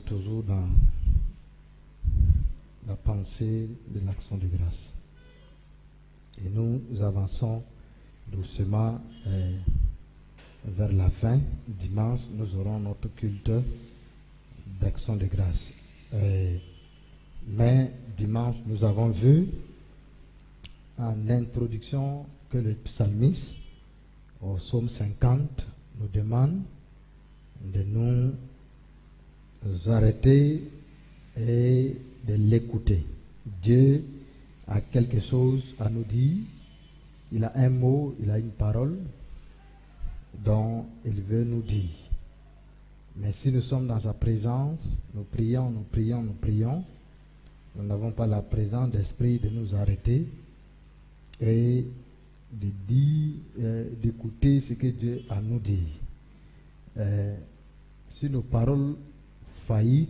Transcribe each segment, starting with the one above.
toujours dans la pensée de l'action de grâce. Et nous avançons doucement vers la fin. Dimanche, nous aurons notre culte d'action de grâce. Mais dimanche, nous avons vu en introduction que le psalmiste, au psaume 50, nous demande de nous arrêter et de l'écouter. Dieu a quelque chose à nous dire. Il a un mot, il a une parole dont il veut nous dire. Mais si nous sommes dans sa présence, nous prions, nous prions, nous prions. Nous n'avons pas la présence d'esprit de nous arrêter et de dire, d'écouter ce que Dieu a à nous dire. Si nos paroles faillissent,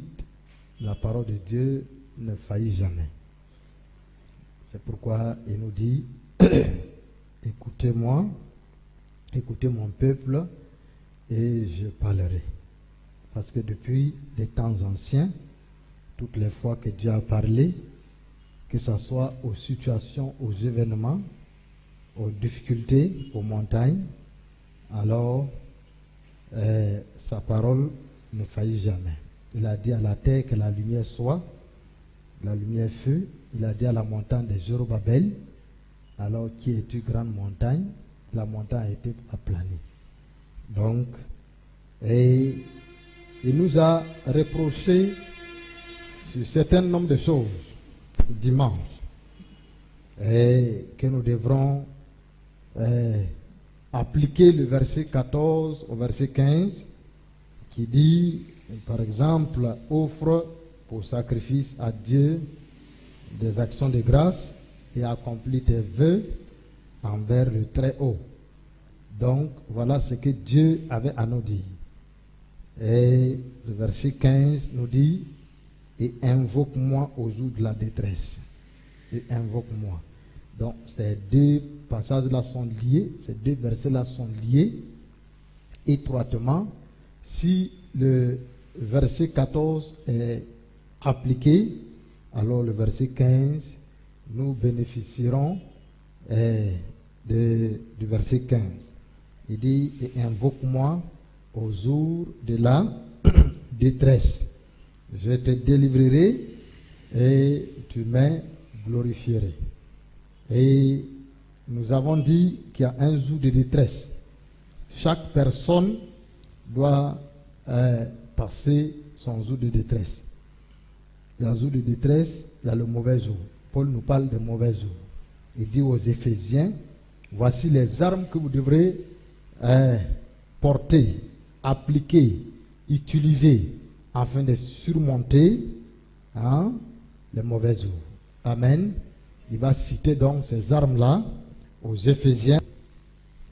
la parole de Dieu ne faillit jamais. C'est pourquoi il nous dit, écoutez-moi, écoutez mon peuple, et je parlerai. Parce que depuis les temps anciens, toutes les fois que Dieu a parlé, que ce soit aux situations, aux événements, aux difficultés, aux montagnes, alors sa parole ne faillit jamais. Il a dit à la terre que la lumière soit, la lumière fut. Il a dit à la montagne de Zorobabel, alors qui est-tu grande montagne? La montagne a été aplanie. Donc, et il nous a reproché sur certain nombre de choses dimanche, et que nous devrons appliquer le verset 14 au verset 15 qui dit, par exemple, offre pour sacrifice à Dieu des actions de grâce et accomplis tes vœux envers le Très-Haut. Donc, voilà ce que Dieu avait à nous dire. Et le verset 15 nous dit, et invoque-moi au jour de la détresse. Et invoque-moi. Donc, ces deux passages-là sont liés, ces deux versets-là sont liés étroitement. Si le verset 14 est appliqué, alors le verset 15, nous bénéficierons du verset 15. Il dit, et invoque-moi au jour de la détresse. Je te délivrerai et tu me glorifierais. Et nous avons dit qu'il y a un jour de détresse. Chaque personne doit passer son jour de détresse. Il y a un jour de détresse, il y a le mauvais jour. Paul nous parle de mauvais jour. Il dit aux Éphésiens, voici les armes que vous devrez porter, appliquer, utiliser afin de surmonter les mauvais jours. Amen. Il va citer donc ces armes-là aux Éphésiens.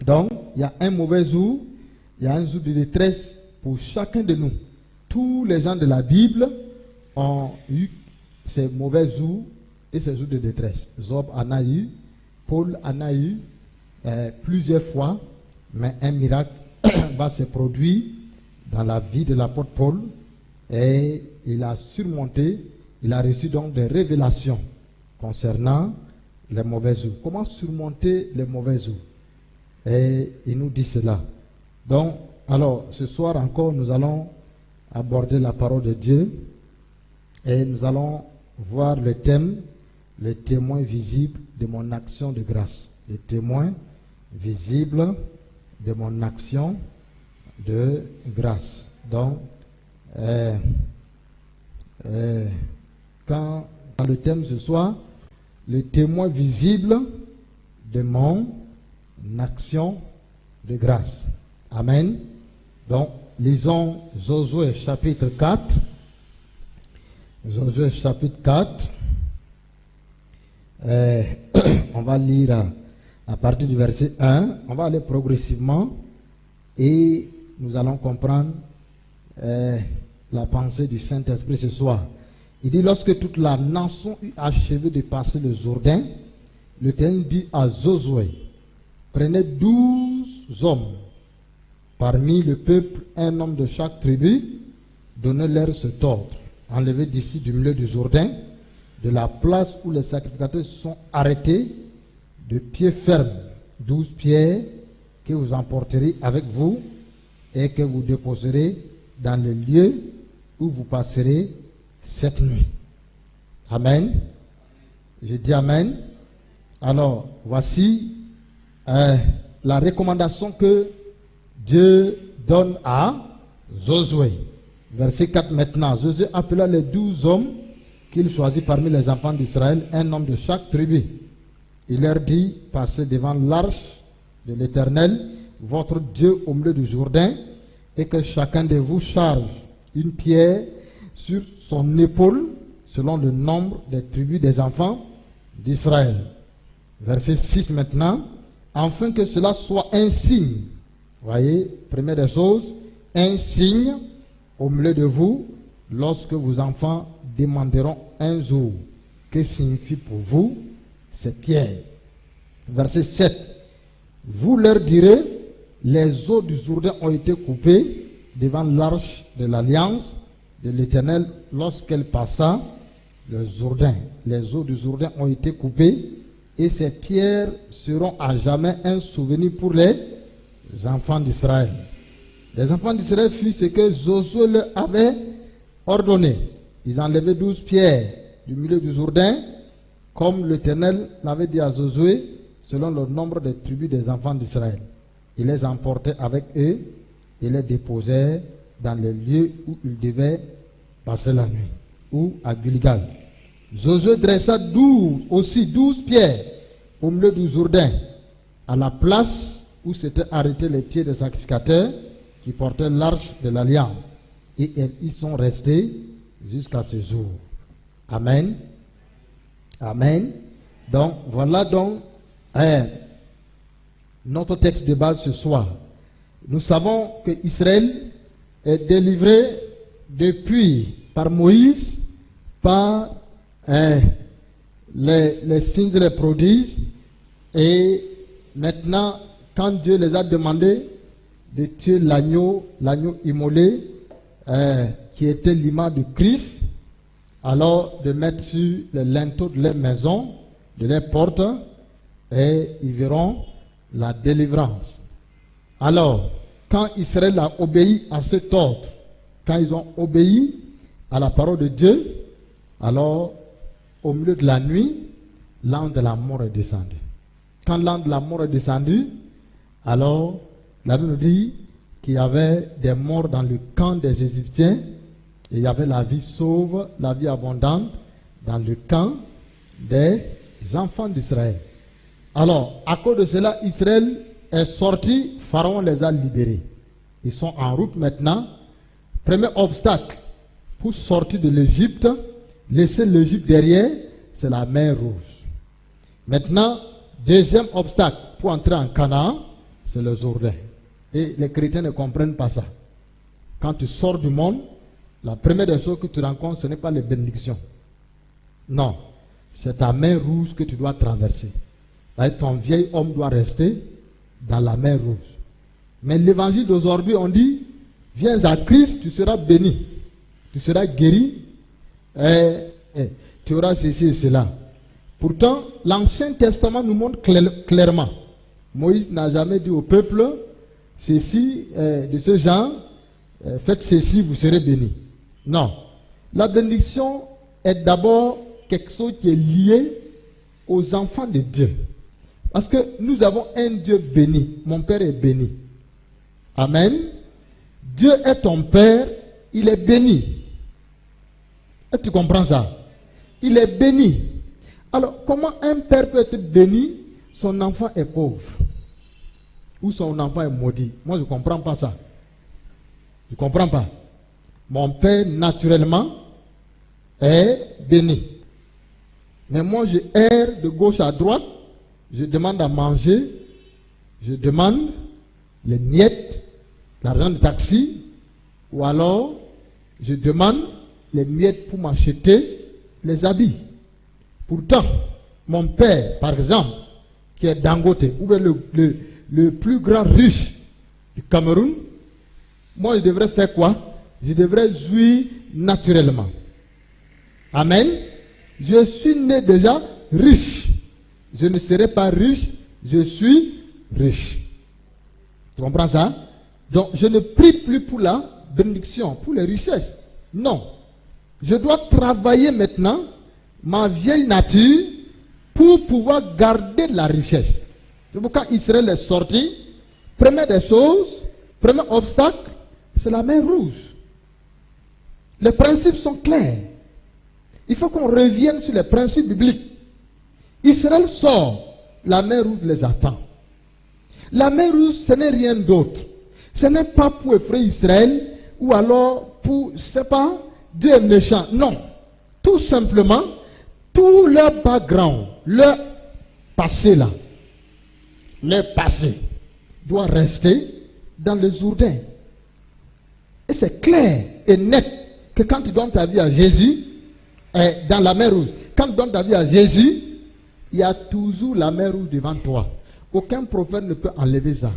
Donc, il y a un mauvais jour, il y a un jour de détresse pour chacun de nous. Tous les gens de la Bible ont eu ces mauvais jours et ces jours de détresse. Job en a eu, Paul en a eu plusieurs fois, mais un miracle va se produire dans la vie de l'apôtre Paul et il a surmonté, il a reçu donc des révélations concernant les mauvais jours. Comment surmonter les mauvais jours? Et il nous dit cela. Donc, alors, ce soir encore, nous allons aborder la parole de Dieu et nous allons voir le thème, le témoin visible de mon action de grâce. Le témoin visible de mon action de grâce. Donc, quand le thème ce soir, le témoin visible de mon action de grâce. Amen. Donc, lisons Josué chapitre 4. Josué chapitre 4. On va lire à partir du verset 1. On va aller progressivement et nous allons comprendre la pensée du Saint-Esprit ce soir. Il dit, lorsque toute la nation eut achevé de passer le Jourdain, l'Éternel dit à Josué, prenez 12 hommes parmi le peuple, un homme de chaque tribu, donnez-leur cet ordre. Enlevez d'ici du milieu du Jourdain, de la place où les sacrificateurs sont arrêtés, de pied ferme, 12 pierres que vous emporterez avec vous et que vous déposerez dans le lieu où vous passerez cette nuit. Amen. Je dis Amen. Alors, voici la recommandation que Dieu donne à Josué. Verset 4 maintenant. Josué appela les 12 hommes qu'il choisit parmi les enfants d'Israël, un homme de chaque tribu. Il leur dit, passez devant l'arche de l'Éternel, votre Dieu au milieu du Jourdain, et que chacun de vous charge une pierre sur son épaule, selon le nombre des tribus des enfants d'Israël. Verset 6 maintenant. Afin que cela soit un signe. Voyez, première des choses, un signe au milieu de vous, lorsque vos enfants demanderont un jour, que signifie pour vous ces pierres. Verset 7. Vous leur direz, les eaux du Jourdain ont été coupées devant l'arche de l'alliance de l'Éternel lorsqu'elle passa le Jourdain. Les eaux du Jourdain ont été coupées et ces pierres seront à jamais un souvenir pour les enfants d'Israël. Les enfants d'Israël firent ce que Josué leur avait ordonné. Ils enlevaient 12 pierres du milieu du Jourdain, comme l'Éternel l'avait dit à Josué, selon le nombre des tribus des enfants d'Israël. Ils les emportaient avec eux et les déposaient dans le lieu où ils devaient passer la nuit, ou à Gilgal. Josué dressa 12 pierres au milieu du Jourdain, à la place où s'étaient arrêtés les pieds des sacrificateurs qui portaient l'arche de l'alliance. Et ils sont restés jusqu'à ce jour. Amen. Amen. Donc, voilà donc notre texte de base ce soir. Nous savons que Israël est délivré depuis par Moïse, par les signes et les prodiges. Et maintenant, quand Dieu les a demandé de tuer l'agneau immolé, qui était l'image de Christ, alors de mettre sur les linteaux de leur maison, de leurs portes, et ils verront la délivrance. Alors, quand Israël a obéi à cet ordre, quand ils ont obéi à la parole de Dieu, alors, au milieu de la nuit, l'ange de la mort est descendu. Quand l'ange de la mort est descendu, alors, la Bible dit qu'il y avait des morts dans le camp des Égyptiens, et il y avait la vie sauve, la vie abondante dans le camp des enfants d'Israël. Alors, à cause de cela, Israël est sorti, Pharaon les a libérés. Ils sont en route maintenant. Premier obstacle pour sortir de l'Égypte, laisser l'Égypte derrière, c'est la mer Rouge. Maintenant, deuxième obstacle pour entrer en Canaan, c'est le Jourdain. Et les chrétiens ne comprennent pas ça. Quand tu sors du monde, la première des choses que tu rencontres, ce n'est pas les bénédictions. Non, c'est ta mer rouge que tu dois traverser. Ton vieil homme doit rester dans la mer rouge. Mais l'évangile d'aujourd'hui, on dit, viens à Christ, tu seras béni. Tu seras guéri. Tu auras ceci et cela. Pourtant, l'Ancien Testament nous montre clairement. Moïse n'a jamais dit au peuple, ceci, de ce genre, faites ceci, vous serez bénis. Non. La bénédiction est d'abord quelque chose qui est lié aux enfants de Dieu. Parce que nous avons un Dieu béni. Mon Père est béni. Amen. Dieu est ton Père, il est béni. Est-ce que tu comprends ça? Il est béni. Alors, comment un père peut être béni, son enfant est pauvre? Ou son enfant est maudit? Moi, je ne comprends pas ça. Je ne comprends pas. Mon père, naturellement, est béni. Mais moi, je erre de gauche à droite. Je demande à manger. Je demande les miettes, l'argent de taxi. Ou alors, je demande les miettes pour m'acheter les habits. Pourtant, mon père, par exemple, qui est Dangote, ou bien le plus grand riche du Cameroun, moi, je devrais faire quoi? je devrais jouir naturellement. Amen. Je suis né déjà riche. Je ne serai pas riche, je suis riche. Tu comprends ça? Donc, je ne prie plus pour la bénédiction, pour les richesses. Non. Je dois travailler maintenant ma vieille nature pour pouvoir garder la richesse. C'est pourquoi Israël est sorti. Première des choses, premier obstacle, c'est la mer Rouge. Les principes sont clairs. Il faut qu'on revienne sur les principes bibliques. Israël sort, la mer Rouge les attend. La mer Rouge, ce n'est rien d'autre. Ce n'est pas pour effrayer Israël ou alors pour, je ne sais pas, Dieu est méchant. Non. Tout simplement, tout leur background, leur passé là, leur passé doit rester dans le Jourdain. Et c'est clair et net que quand tu donnes ta vie à Jésus, dans la mer Rouge, quand tu donnes ta vie à Jésus, il y a toujours la mer Rouge devant toi. Aucun prophète ne peut enlever ça.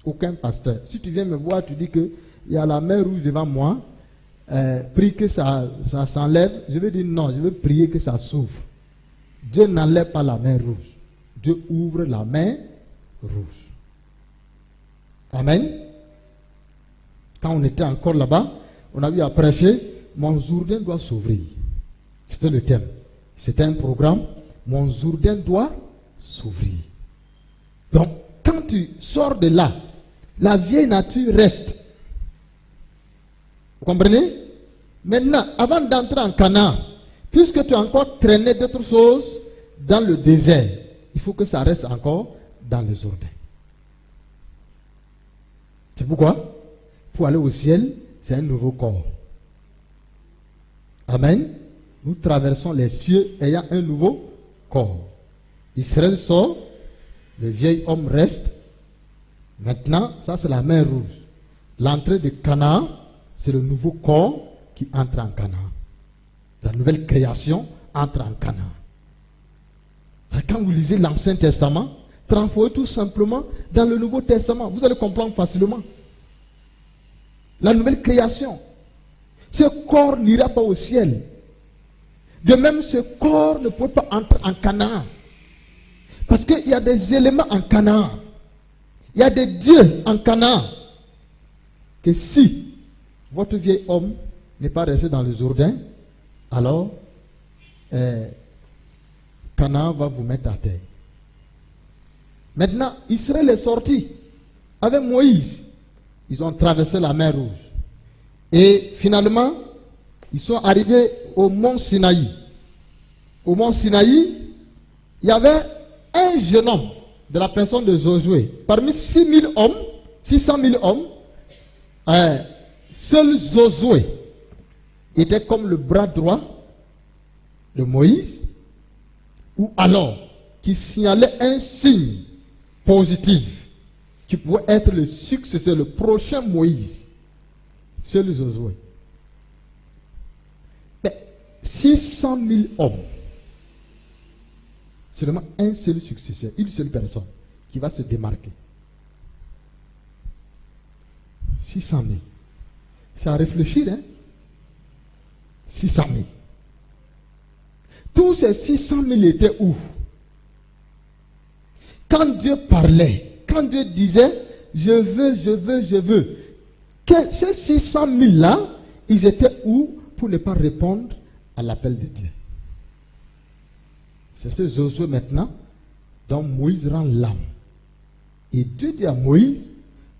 Aucun pasteur. Si tu viens me voir, tu dis qu'il y a la mer Rouge devant moi, prie que ça s'enlève. Je vais dire non, je vais prier que ça s'ouvre. Dieu n'enlève pas la mer Rouge. Dieu ouvre la mer Rouge. Amen. Quand on était encore là-bas, on a eu à prêcher, mon Jourdain doit s'ouvrir. C'était le thème. C'était un programme. Mon Jourdain doit s'ouvrir. Donc, quand tu sors de là, la vieille nature reste. Vous comprenez? Maintenant, avant d'entrer en Canaan, puisque tu as encore traîné d'autres choses dans le désert, il faut que ça reste encore dans le Jourdain. C'est pourquoi, pour aller au ciel, c'est un nouveau corps. Amen. Nous traversons les cieux ayant un nouveau corps. Israël sort, le vieil homme reste. Maintenant, ça c'est la mer Rouge. L'entrée de Canaan, c'est le nouveau corps qui entre en Canaan. La nouvelle création entre en Canaan. Quand vous lisez l'Ancien Testament, transformez tout simplement dans le Nouveau Testament. Vous allez comprendre facilement. La nouvelle création. Ce corps n'ira pas au ciel. De même, ce corps ne peut pas entrer en Canaan. Parce qu'il y a des éléments en Canaan. Il y a des dieux en Canaan. Que si votre vieil homme n'est pas resté dans le Jourdain, alors Canaan va vous mettre à terre. Maintenant, Israël est sorti avec Moïse. Ils ont traversé la mer Rouge. Et finalement, ils sont arrivés au mont Sinaï. Au mont Sinaï, il y avait un jeune homme de la personne de Josué. Parmi 600 000 hommes, seul Josué était comme le bras droit de Moïse, ou alors qui signalait un signe positif qui pourrait être le successeur, le prochain Moïse. Seul Josué. Mais 600 000 hommes, seulement un seul successeur, une seule personne qui va se démarquer. 600 000. C'est à réfléchir, hein? 600 000. Tous ces 600 000 étaient où? Quand Dieu parlait, quand Dieu disait, je veux, que ces 600 000 là, ils étaient où pour ne pas répondre à l'appel de Dieu? C'est ce Josué maintenant dont Moïse rend l'âme. Et Dieu dit à Moïse,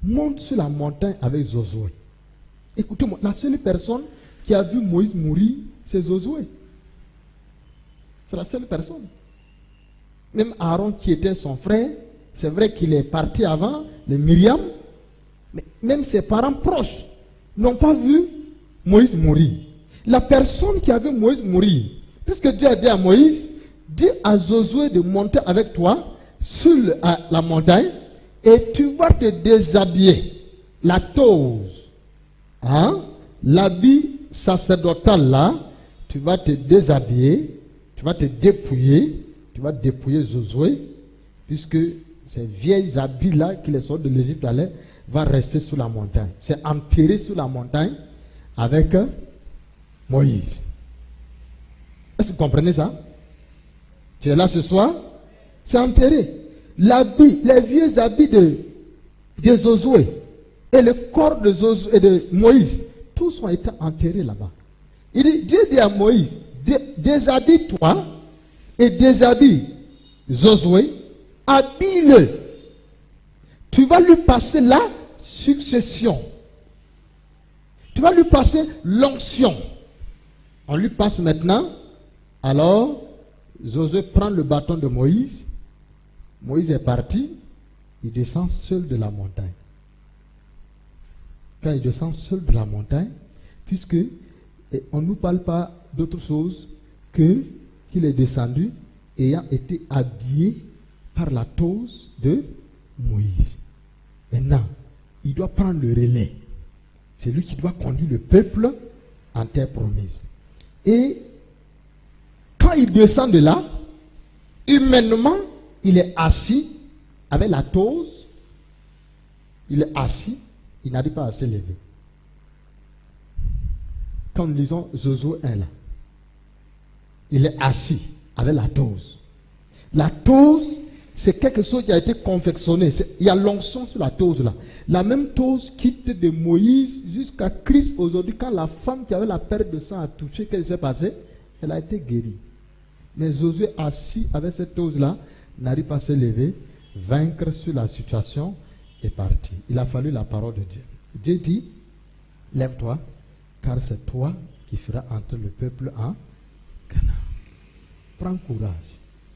monte sur la montagne avec Josué. Écoutez-moi, la seule personne qui a vu Moïse mourir, c'est Josué. C'est la seule personne. Même Aaron qui était son frère, c'est vrai qu'il est parti avant, les Myriam, mais même ses parents proches n'ont pas vu Moïse mourir. La personne qui a vu Moïse mourir, puisque Dieu a dit à Moïse, dis à Josué de monter avec toi sur la montagne et tu vas te déshabiller. La tose, hein? L'habit sacerdotal là, tu vas te déshabiller, tu vas te dépouiller, tu vas dépouiller Josué, puisque ces vieilles habits là qui les sortent de l'Égypte allaient, va rester sur la montagne. C'est enterré sur la montagne avec Moïse. Est-ce que vous comprenez ça? Tu es là ce soir? C'est enterré. L'habit, les vieux habits de Josué et le corps de Josué et de Moïse, tous ont été enterrés là-bas. Il dit, Dieu dit à Moïse, déshabille-toi et déshabille Josué, habille-le. Tu vas lui passer la succession. Tu vas lui passer l'onction. On lui passe maintenant. Alors, Josué prend le bâton de Moïse. Moïse est parti. Il descend seul de la montagne. Quand il descend seul de la montagne, puisque on ne nous parle pas d'autre chose que qu'il est descendu ayant été habillé par la tose de Moïse. Maintenant, il doit prendre le relais. C'est lui qui doit conduire le peuple en terre promise. Et quand il descend de là, humainement, il est assis avec la tose. Il est assis, il n'arrive pas à se lever. Quand nous lisons Josué 1 là, il est assis avec la tose. La tose, c'est quelque chose qui a été confectionné. Il y a l'onction sur la tose là. La même tose quitte de Moïse jusqu'à Christ aujourd'hui. Quand la femme qui avait la perte de sang a touché, qu'est-ce qui s'est passé? Elle a été guérie. Mais Josué assis avec cette tose là, n'arrive pas à se lever, vaincre sur la situation est parti. Il a fallu la parole de Dieu. Dieu dit, lève-toi, car c'est toi qui feras entrer le peuple en Canaan. Prends courage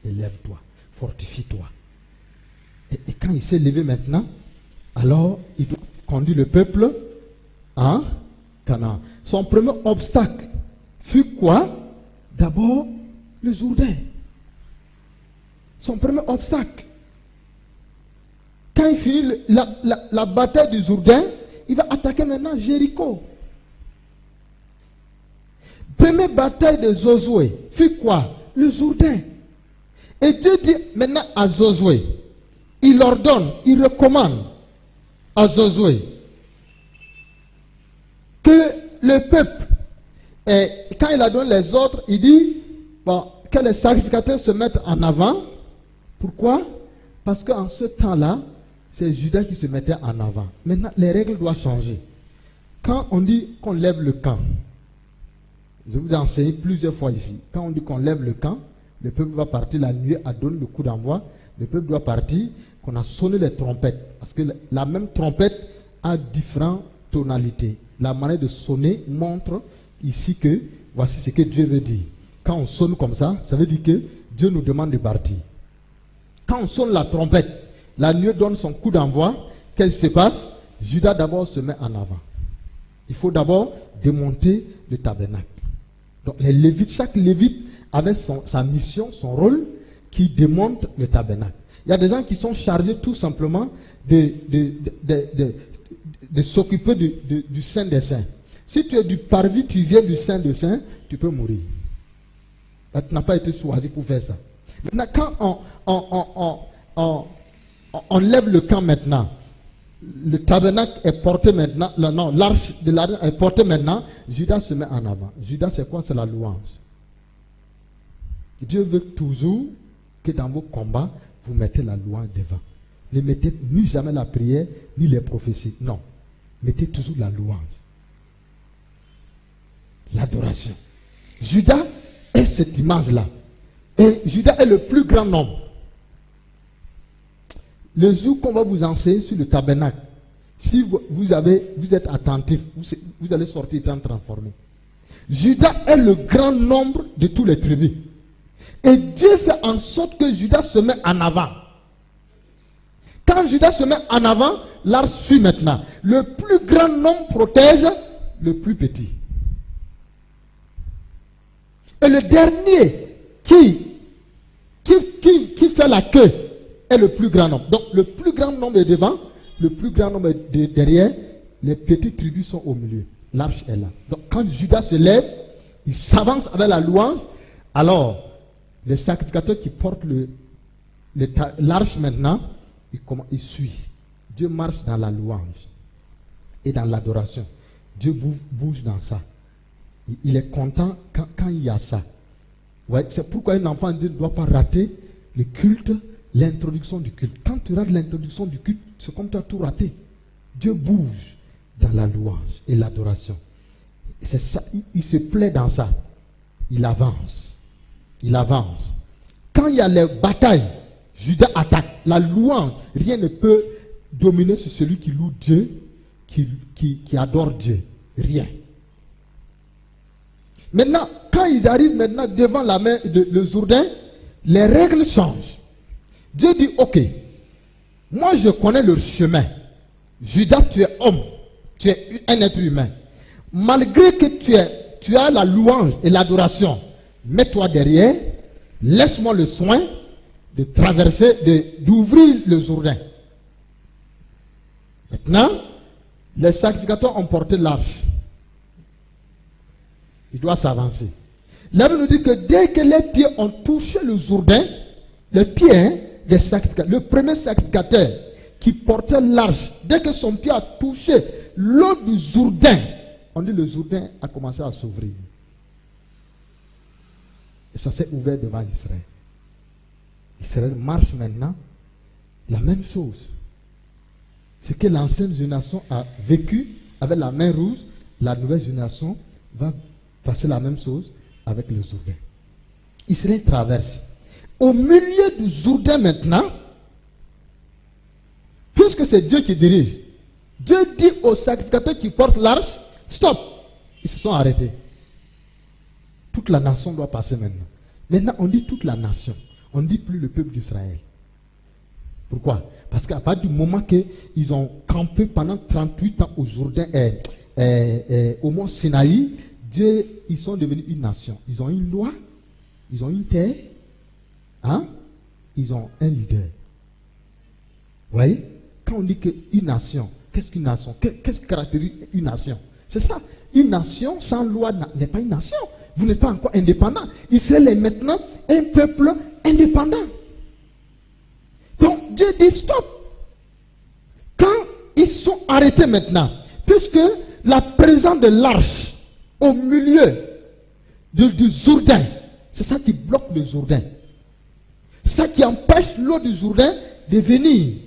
et lève-toi, fortifie-toi. Et quand il s'est levé maintenant, alors il doit conduire le peuple en Canaan. Son premier obstacle fut quoi? D'abord, le Jourdain. Son premier obstacle. Quand il finit la bataille du Jourdain, il va attaquer maintenant Jéricho. Première bataille de Josué fut quoi? Le Jourdain. Et Dieu dit maintenant à Josué, il ordonne, il recommande à Josué que le peuple, et quand il a donné les ordres, il dit bon, que les sacrificateurs se mettent en avant. Pourquoi? Parce qu'en ce temps-là, c'est Judas qui se mettait en avant. Maintenant, les règles doivent changer. Quand on dit qu'on lève le camp, je vous ai enseigné plusieurs fois ici, quand on dit qu'on lève le camp, le peuple va partir la nuit à donner le coup d'envoi, le peuple doit partir, qu'on a sonné les trompettes. Parce que la même trompette a différentes tonalités. La manière de sonner montre ici que voici ce que Dieu veut dire. Quand on sonne comme ça, ça veut dire que Dieu nous demande de partir. Quand on sonne la trompette, la nuée donne son coup d'envoi, qu'est-ce qui se passe? Judas d'abord se met en avant. Il faut d'abord démonter le tabernacle. Donc les Lévites, chaque Lévite avait sa mission, son rôle, qui démonte le tabernacle. Il y a des gens qui sont chargés tout simplement de s'occuper du Saint des Saints. Si tu es du parvis, tu viens du Saint des Saints, tu peux mourir. Là, tu n'as pas été choisi pour faire ça. Maintenant, quand on lève le camp maintenant, le tabernacle est porté maintenant, l'arche de l'arche est portée maintenant, Judas se met en avant. Judas, c'est quoi? C'est la louange. Dieu veut toujours que dans vos combats, vous mettez la louange devant. Ne mettez ni jamais la prière, ni les prophéties. Non. Mettez toujours la louange. L'adoration. Judas est cette image-là. Et Judas est le plus grand nombre. Le jour qu'on va vous enseigner sur le tabernacle, si vous êtes attentif, vous allez sortir étant transformé. Judas est le grand nombre de tous les tribus. Et Dieu fait en sorte que Judas se met en avant. Quand Judas se met en avant, l'arche suit maintenant. Le plus grand nombre protège le plus petit. Et le dernier qui fait la queue est le plus grand nombre. Donc le plus grand nombre est devant, le plus grand nombre est derrière, les petites tribus sont au milieu. L'arche est là. Donc quand Judas se lève, il s'avance avec la louange, alors les sacrificateurs qui portent l'arche maintenant, ils suivent. Dieu marche dans la louange et dans l'adoration. Dieu bouge dans ça. Il est content quand il y a ça. Ouais, c'est pourquoi un enfant de Dieu ne doit pas rater le culte, l'introduction du culte. Quand tu rates l'introduction du culte, c'est comme tu as tout raté. Dieu bouge dans la louange et l'adoration. C'est ça, il se plaît dans ça. Il avance. Il avance. Quand il y a les batailles, Judas attaque. La louange, rien ne peut dominer sur celui qui loue Dieu, qui adore Dieu. Rien. Maintenant, quand ils arrivent maintenant devant la main le Jourdain, les règles changent. Dieu dit, ok, moi je connais le chemin. Judas, tu es homme, tu es un être humain. Malgré que tu as la louange et l'adoration, mets-toi derrière, laisse-moi le soin de traverser, d'ouvrir le Jourdain. Maintenant, les sacrificateurs ont porté l'arche. Il doit s'avancer. La Bible nous dit que dès que les pieds ont touché le Jourdain, les pieds des sacrificateurs, le premier sacrificateur qui portait l'arche, dès que son pied a touché l'eau du Jourdain, on dit le Jourdain a commencé à s'ouvrir. Et ça s'est ouvert devant Israël. Israël marche maintenant la même chose. Ce que l'ancienne génération a vécu avec la main rouge, la nouvelle génération va passer la même chose avec le Jourdain. Israël traverse. Au milieu du Jourdain maintenant, puisque c'est Dieu qui dirige, Dieu dit aux sacrificateurs qui portent l'arche, stop. Ils se sont arrêtés. Toute la nation doit passer maintenant. Maintenant, on dit toute la nation. On ne dit plus le peuple d'Israël. Pourquoi? Parce qu'à partir du moment qu'ils ont campé pendant 38 ans au Jourdain, au mont Sinaï, Dieu, ils sont devenus une nation. Ils ont une loi, ils ont une terre, hein? Ils ont un leader. Vous voyez? Quand on dit qu'une nation, qu'est-ce qu'une nation? Qu'est-ce qui caractérise une nation? C'est ça. Une nation sans loi n'est pas une nation. Vous n'êtes pas encore indépendant. Israël est maintenant un peuple indépendant. Donc Dieu dit stop. Quand ils sont arrêtés maintenant, puisque la présence de l'arche au milieu du Jourdain, c'est ça qui bloque le Jourdain. C'est ça qui empêche l'eau du Jourdain de venir.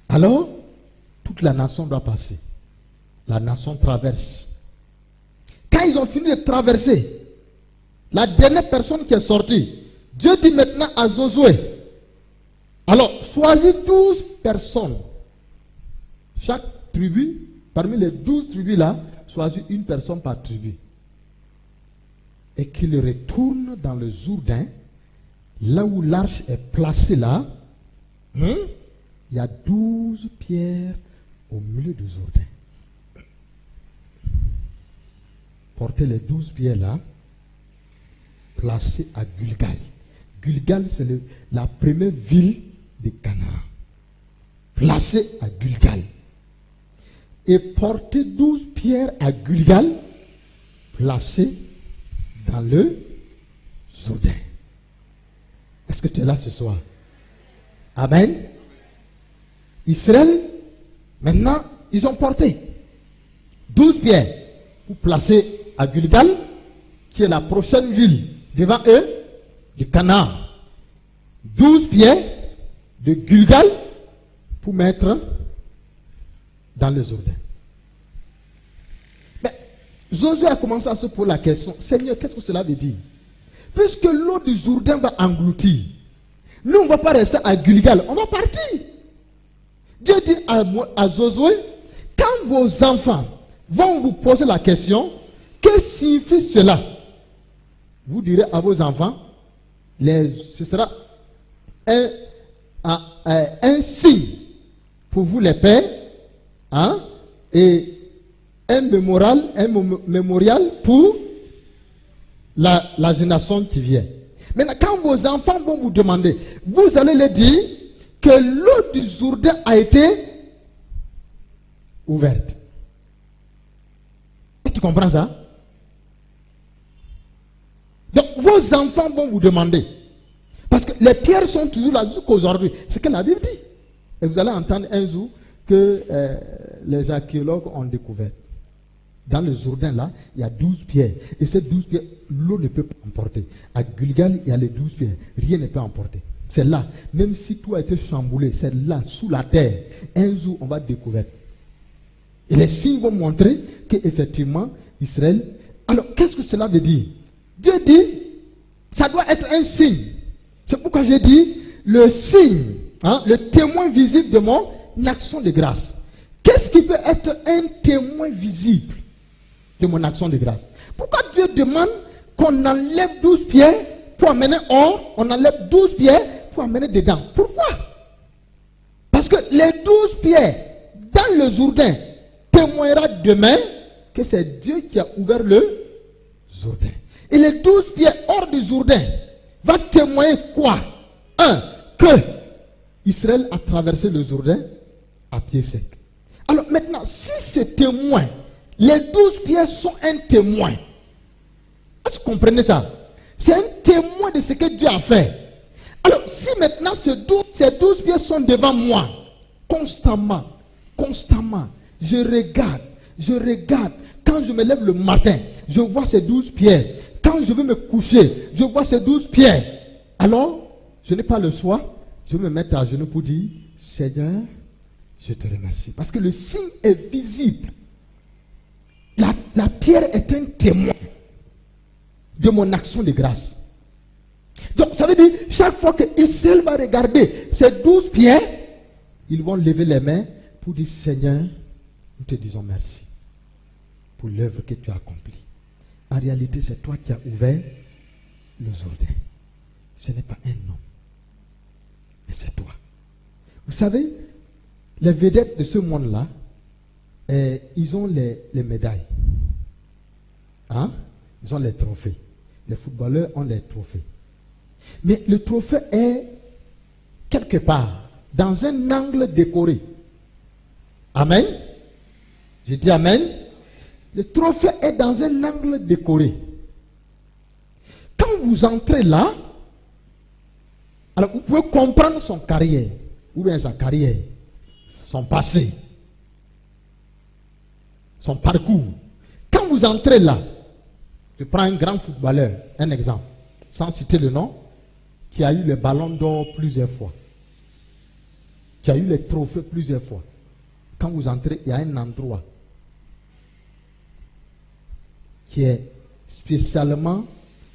Alors, toute la nation doit passer. La nation traverse. Quand ils ont fini de traverser, la dernière personne qui est sortie, Dieu dit maintenant à Josué, alors choisis 12 personnes. Chaque tribu, parmi les 12 tribus là, choisis une personne par tribu. Et qu'il retourne dans le Jourdain, là où l'arche est placée là, il y a 12 pierres au milieu du Jourdain. Portez les 12 pierres là, placées à Gilgal. Gilgal, c'est la première ville de Canaan. Placée à Gilgal. Et portez 12 pierres à Gilgal, placées dans le Jourdain. Est-ce que tu es là ce soir? Amen. Israël, maintenant, ils ont porté 12 pierres pour placer à Gilgal, qui est la prochaine ville devant eux, de Canaan. 12 pierres de Gilgal pour mettre dans le Jourdain. Mais Josué a commencé à se poser la question, Seigneur, qu'est-ce que cela veut dire? Puisque l'eau du Jourdain va engloutir, nous on ne va pas rester à Gilgal, on va partir. Dieu dit à Josué, quand vos enfants vont vous poser la question, que signifie cela? Vous direz à vos enfants, ce sera un signe pour vous les pères, hein, et un mémorial pour la génération qui vient. Maintenant, quand vos enfants vont vous demander, vous allez leur dire que l'eau du Jourdain a été ouverte. Est-ce que tu comprends ça? Donc, vos enfants vont vous demander. Parce que les pierres sont toujours là jusqu'aujourd'hui. C'est ce que la Bible dit. Et vous allez entendre un jour que les archéologues ont découvert. Dans le Jourdain, là, il y a 12 pierres. Et ces 12 pierres, l'eau ne peut pas emporter. À Gilgal, il y a les 12 pierres. Rien ne peut emporter. C'est là. Même si tout a été chamboulé, c'est là, sous la terre. Un jour, on va découvrir. Et les signes vont montrer qu'effectivement, Israël... Alors, qu'est-ce que cela veut dire? Dieu dit, ça doit être un signe. C'est pourquoi j'ai dit, le signe, le témoin visible de mon action de grâce. Qu'est-ce qui peut être un témoin visible de mon action de grâce? Pourquoi Dieu demande qu'on enlève 12 pierres pour amener or, on enlève 12 pierres pour amener dedans? Pourquoi? Parce que les 12 pierres dans le Jourdain témoignera demain que c'est Dieu qui a ouvert le Jourdain. Et les 12 pierres hors du Jourdain va témoigner quoi? Un, que Israël a traversé le Jourdain à pied sec. Alors maintenant, si ce témoin, les 12 pierres sont un témoin, est-ce que vous comprenez ça? C'est un témoin de ce que Dieu a fait. Alors si maintenant ces 12 pierres sont devant moi, constamment, je regarde, quand je me lève le matin, je vois ces 12 pierres, quand je veux me coucher, je vois ces 12 pierres, alors je n'ai pas le choix, je me mets à genoux pour dire, Seigneur, je te remercie. Parce que le signe est visible. La pierre est un témoin de mon action de grâce. Donc ça veut dire, chaque fois que Israël va regarder ces 12 pierres, ils vont lever les mains pour dire, Seigneur, nous te disons merci pour l'œuvre que tu as accomplie. En réalité, c'est toi qui as ouvert le Jourdain. Ce n'est pas un homme, mais c'est toi. Vous savez, les vedettes de ce monde-là, ils ont les médailles. Ils ont les trophées. Les footballeurs ont les trophées. Mais le trophée est quelque part, dans un angle décoré. Amen. Je dis amen. Le trophée est dans un angle décoré. Quand vous entrez là, alors vous pouvez comprendre son carrière, ou bien sa carrière, son passé, son parcours. Quand vous entrez là, je prends un grand footballeur, un exemple, sans citer le nom, qui a eu le ballon d'or plusieurs fois, qui a eu les trophées plusieurs fois. Quand vous entrez, il y a un endroit qui est spécialement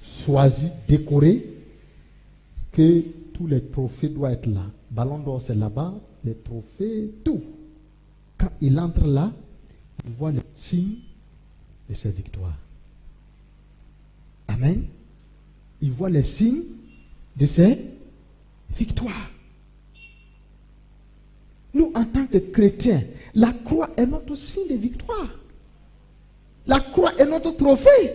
choisi, décoré, que tous les trophées doivent être là. Ballon d'or, c'est là-bas, les trophées, tout. Quand il entre là, il voit le signe de ses victoires. Amen. Il voit les signes de ses victoires. Nous, en tant que chrétiens, la croix est notre signe de victoire. La croix est notre trophée.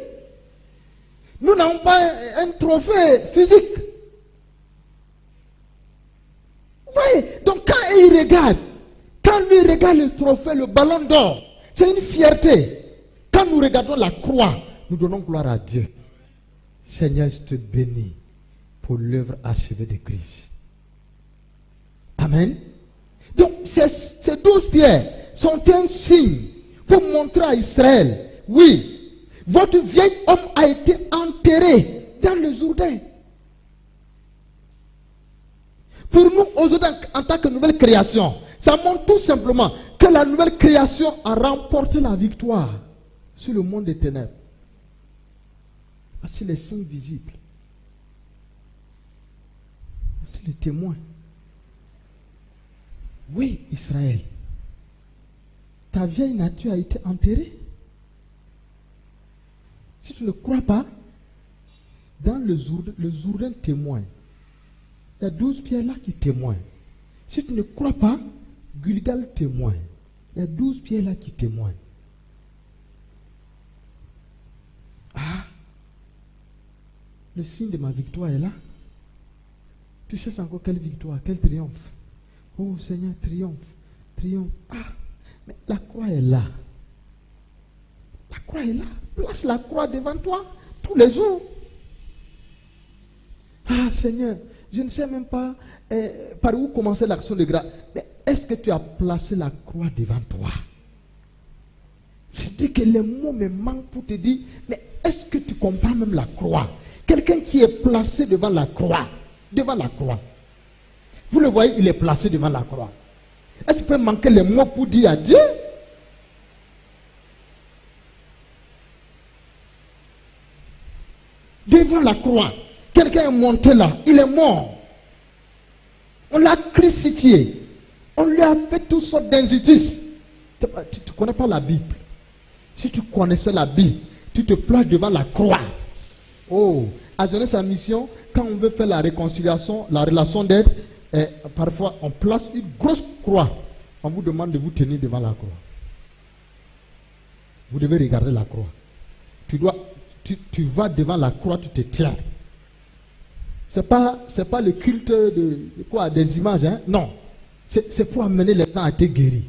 Nous n'avons pas un trophée physique. Vous voyez? Donc quand il regarde, quand lui regarde le trophée, le ballon d'or, c'est une fierté. Quand nous regardons la croix, nous donnons gloire à Dieu. Seigneur, je te bénis pour l'œuvre achevée de Christ. Amen. Donc ces 12 pierres sont un signe pour montrer à Israël, oui, votre vieil homme a été enterré dans le Jourdain. Pour nous, aujourd'hui, en tant que nouvelle création, ça montre tout simplement que la nouvelle création a remporté la victoire sur le monde des ténèbres. Voici les signes visibles. Voici les témoins. Oui, Israël, ta vieille nature a été enterrée. Si tu ne crois pas, dans le Jourdain témoigne. Il y a 12 pierres là qui témoignent. Si tu ne crois pas, Gilgal témoigne. Il y a 12 pierres là qui témoignent. Ah, le signe de ma victoire est là. Tu cherches encore quelle victoire, quel triomphe? Oh Seigneur, triomphe, triomphe. Ah, mais la croix est là. La croix est là. Place la croix devant toi tous les jours. Ah Seigneur, je ne sais même pas par où commencer l'action de grâce. Mais est-ce que tu as placé la croix devant toi? Je dis que les mots me manquent pour te dire, mais est-ce que tu comprends même la croix? Quelqu'un qui est placé devant la croix. Devant la croix. Vous le voyez, il est placé devant la croix. Est-ce qu'il peut manquer les mots pour dire à Dieu? Devant la croix. Quelqu'un est monté là. Il est mort. On l'a crucifié. On lui a fait toutes sortes d'injustices. Tu ne connais pas la Bible. Si tu connaissais la Bible, tu te places devant la croix. Oh, à Jeunesse à Mission, quand on veut faire la réconciliation, la relation d'aide, parfois on place une grosse croix. On vous demande de vous tenir devant la croix. Vous devez regarder la croix. Tu vas devant la croix, tu te tiens. C'est pas le culte des images, hein? Non. C'est pour amener les gens à être guéris.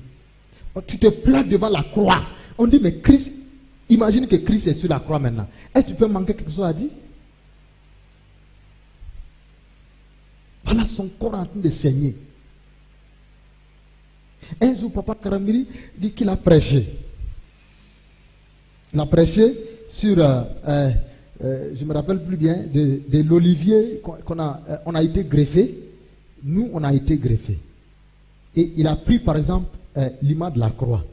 Tu te places devant la croix. On dit, mais Christ, imagine que Christ est sur la croix maintenant. Est-ce que tu peux manquer quelque chose à dire? Voilà son corps en train de saigner. Un jour, Papa Karamiri dit qu'il a prêché. Il a prêché sur, je me rappelle plus bien, de l'olivier on a été greffé. Nous, on a été greffé. Et il a pris, par exemple, l'image de la croix.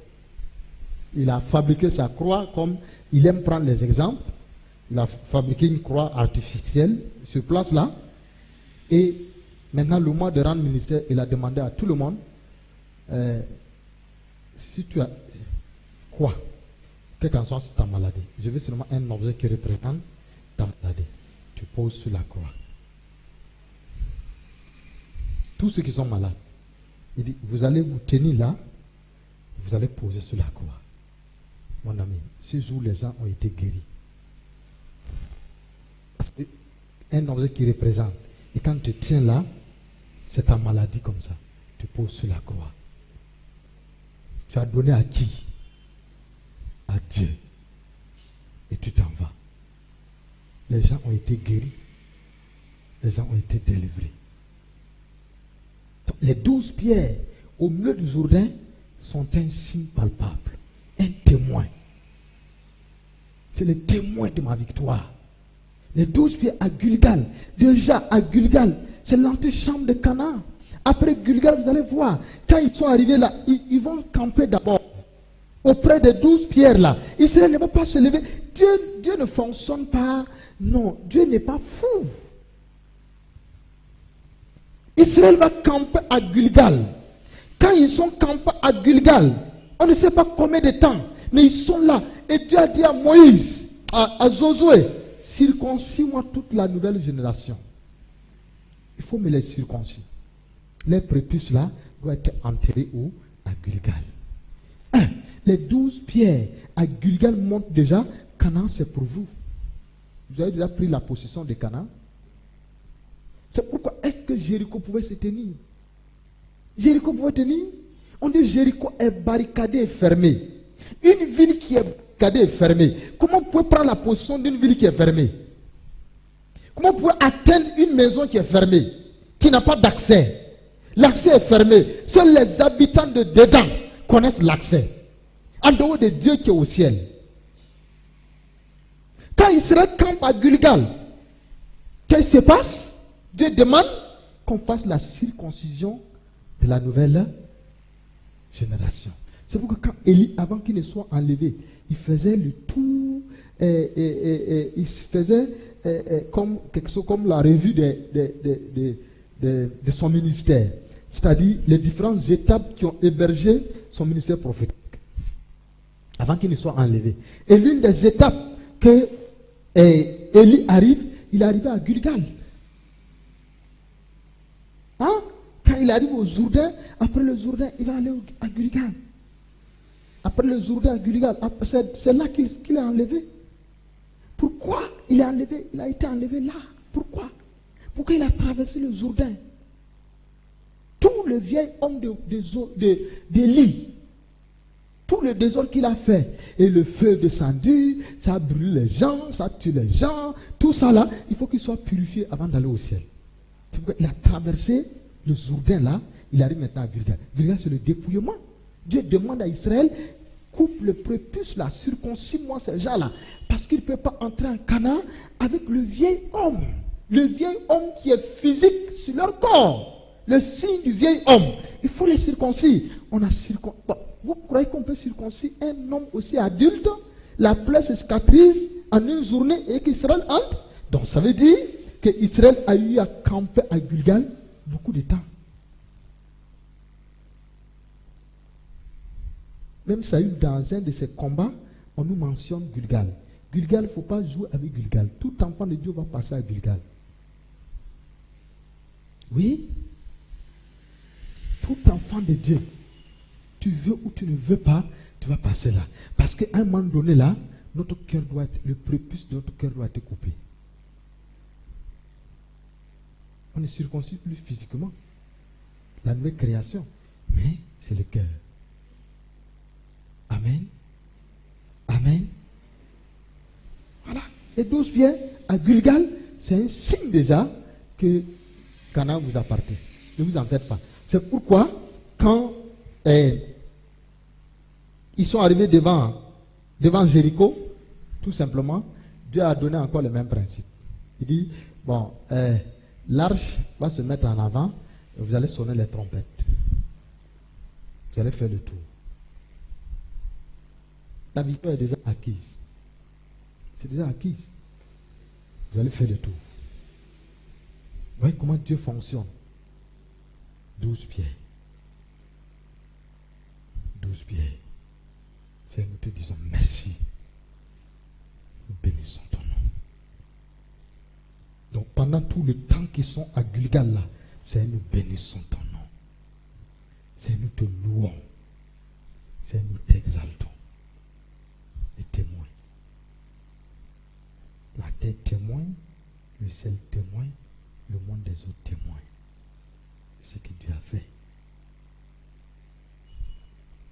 Il a fabriqué sa croix comme il aime prendre les exemples. Il a fabriqué une croix artificielle sur place là. Et maintenant, le mois de rendre ministère, il a demandé à tout le monde, si tu as quoi, quelle qu'en soit ta maladie, je veux seulement un objet qui représente ta maladie. Tu poses sur la croix. Tous ceux qui sont malades, il dit, vous allez vous tenir là, vous allez poser sur la croix. Mon ami, ce jour, les gens ont été guéris. Parce qu'un objet qui représente, et quand tu tiens là, c'est ta maladie comme ça. Tu poses sur la croix. Tu as donné à qui? À Dieu. Et tu t'en vas. Les gens ont été guéris. Les gens ont été délivrés. Donc, les 12 pierres au milieu du Jourdain sont un signe palpable. Un témoin. C'est le témoin de ma victoire. Les 12 pierres à Gilgal. Déjà à Gilgal, c'est l'antichambre de Canaan. Après Gilgal, vous allez voir, quand ils sont arrivés là, ils vont camper d'abord auprès des 12 pierres là. Israël ne va pas se lever. Dieu ne fonctionne pas. Non, Dieu n'est pas fou. Israël va camper à Gilgal. Quand ils sont campés à Gilgal, on ne sait pas combien de temps, mais ils sont là. Et Dieu a dit à Moïse, à Josué, circoncis-moi toute la nouvelle génération. Il faut me les circoncire. Les prépuces là doivent être enterrés où? À Gilgal. Les 12 pierres à Gilgal montrent déjà, Canaan c'est pour vous. Vous avez déjà pris la possession de Canaan. C'est pourquoi est-ce que Jéricho pouvait se tenir? Jéricho pouvait tenir? On dit Jéricho est barricadé et fermé. Une ville qui est barricadée et fermée. Comment vous pouvez prendre la position d'une ville qui est fermée? Comment vous pouvez atteindre une maison qui est fermée, qui n'a pas d'accès? L'accès est fermé. Seuls les habitants de dedans connaissent l'accès. En dehors de Dieu qui est au ciel. Quand Israël campe à Gilgal, qu'est-ce qui se passe? Dieu demande qu'on fasse la circoncision de la nouvelle génération. C'est pourquoi quand Élie, avant qu'il ne soit enlevé, il faisait le tour, il faisait comme quelque chose comme la revue de son ministère. C'est-à-dire les différentes étapes qui ont hébergé son ministère prophétique. Avant qu'il ne soit enlevé. Et l'une des étapes que Élie arrive, il est arrivé à Gilgal. Hein? Quand il arrive au Jourdain, après le Jourdain, il va aller à Gilgal. Après le Jourdain à Gilgal, c'est là qu'il est enlevé. Pourquoi il est enlevé? Il a été enlevé là. Pourquoi? Pourquoi il a traversé le Jourdain? Tout le vieil homme d'Élie, tout le désordre qu'il a fait, et le feu descendu, ça brûle les gens, ça tue les gens, tout ça là, il faut qu'il soit purifié avant d'aller au ciel. C'est pourquoi il a traversé le Jourdain là, il arrive maintenant à Gilgal. Gilgal, c'est le dépouillement. Dieu demande à Israël, coupe le prépuce là, circoncis-moi ces gens-là. Parce qu'il ne peut pas entrer en Canaan avec le vieil homme. Le vieil homme qui est physique sur leur corps. Le signe du vieil homme. Il faut les circoncire. On a bon, vous croyez qu'on peut circoncire un homme aussi adulte? La plaie se cicatrise en une journée et qu'Israël entre. Donc ça veut dire qu'Israël a eu à camper à Gilgal beaucoup de temps. Même ça a eu dans un de ces combats, on nous mentionne Gilgal. Gilgal, il ne faut pas jouer avec Gilgal. Tout enfant de Dieu va passer à Gilgal. Oui. Tout enfant de Dieu, tu veux ou tu ne veux pas, tu vas passer là. Parce qu'à un moment donné là, notre cœur doit être, le prépuce de notre cœur doit être coupé. On ne circoncis plus physiquement. La nouvelle création. Mais c'est le cœur. Amen. Amen. Voilà. Et 12 bien, à Gilgal, c'est un signe déjà que Canaan vous appartient. Ne vous en faites pas. C'est pourquoi, quand ils sont arrivés devant Jéricho, tout simplement, Dieu a donné encore le même principe. Il dit, bon, l'arche va se mettre en avant, et vous allez sonner les trompettes. Vous allez faire le tour. La victoire est déjà acquise. C'est déjà acquise. Vous allez faire le tour. Vous voyez comment Dieu fonctionne. 12 pieds. 12 pieds. Seigneur, nous te disons merci. Nous bénissons ton nom. Donc pendant tout le temps qu'ils sont à Gilgal là, Seigneur, nous bénissons ton nom. Seigneur, nous te louons. Seigneur, nous t'exaltons. Les témoins. La terre témoin, le ciel témoin, le monde des autres témoins. Ce que Dieu a fait.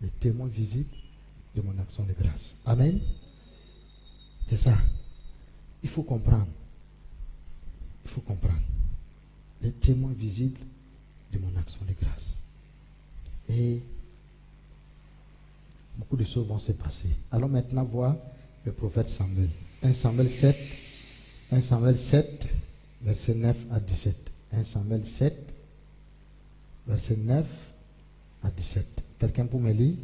Les témoins visibles de mon action de grâce. Amen. C'est ça. Il faut comprendre. Il faut comprendre. Les témoins visibles de mon action de grâce. Et beaucoup de choses vont se passer. Allons maintenant voir le prophète Samuel. 1 Samuel 7, verset 9 à 17. 1 Samuel 7, verset 9 à 17. Quelqu'un peut me lire?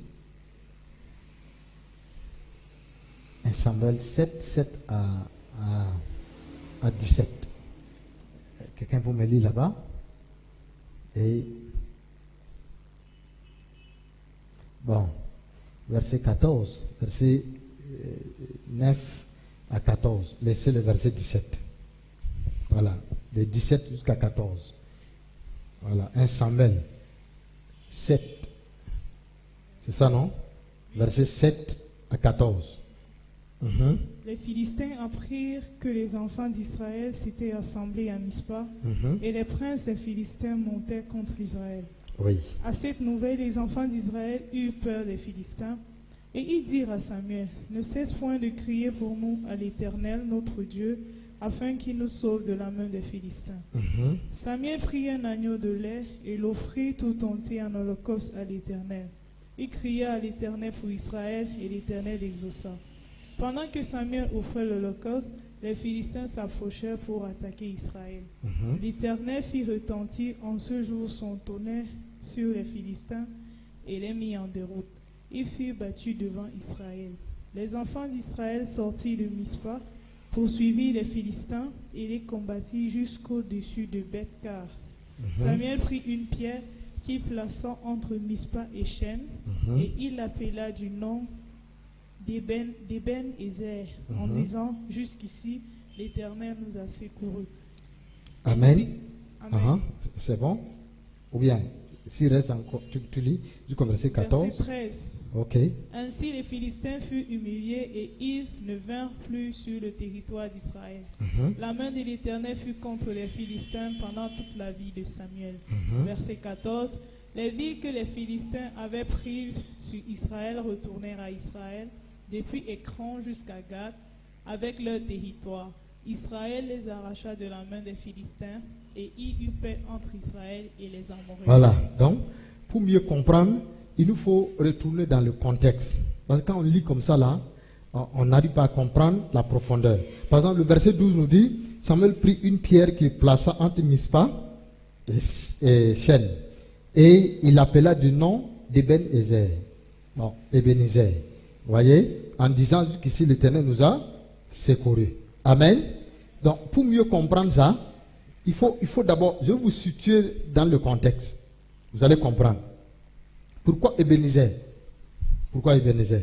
1 Samuel 7, 7 à 17. Quelqu'un peut me lire là-bas? Et bon, verset 14, verset 9 à 14. Laissez le verset 17. Voilà, de 17 jusqu'à 14. Voilà, 1 Samuel 7. C'est ça, non? Verset 7 à 14. Les Philistins apprirent que les enfants d'Israël s'étaient assemblés à Mispa, et les princes des Philistins montaient contre Israël. Oui. À cette nouvelle, les enfants d'Israël eurent peur des Philistins, et ils dirent à Samuel, ne cesse point de crier pour nous à l'Éternel, notre Dieu, afin qu'il nous sauve de la main des Philistins. Samuel prit un agneau de lait et l'offrit tout entier en holocauste à l'Éternel. Il cria à l'Éternel pour Israël, et l'Éternel exauça. Pendant que Samuel offrait l'holocauste, les Philistins s'approchèrent pour attaquer Israël. L'Éternel fit retentir en ce jour son tonnerre sur les Philistins et les mit en déroute. Ils furent battus devant Israël. Les enfants d'Israël sortirent de Mispa, poursuivirent les Philistins et les combattirent jusqu'au-dessus de Beth-Car. Samuel prit une pierre qu'il plaça entre Mispa et Shen, et il l'appela du nom d'Eben-Ezer, en disant, jusqu'ici, l'Éternel nous a secourus. Amen. Amen. C'est bon? Ou bien, s'il reste encore, tu lis jusqu'au verset 14. Verset 13. Ok. Ainsi les Philistins furent humiliés et ils ne vinrent plus sur le territoire d'Israël. La main de l'Éternel fut contre les Philistins pendant toute la vie de Samuel. Verset 14. Les villes que les Philistins avaient prises sur Israël retournèrent à Israël, depuis Écran jusqu'à Gath, avec leur territoire. Israël les arracha de la main des Philistins et il eut paix entre Israël et les Amoréens. Voilà. Donc, pour mieux comprendre, il nous faut retourner dans le contexte. Parce que quand on lit comme ça là, on n'arrive pas à comprendre la profondeur. Par exemple, le verset 12 nous dit, Samuel prit une pierre qu'il plaça entre Mispa et Shen. Et il l'appela du nom d'Ebenezer. Bon, Ebenezer. Vous voyez, en disant qu'ici l'Éternel nous a secourus. Amen. Donc, pour mieux comprendre ça, il faut d'abord, je vais vous situer dans le contexte. Vous allez comprendre. Pourquoi Ebenezer? Pourquoi Ebenezer?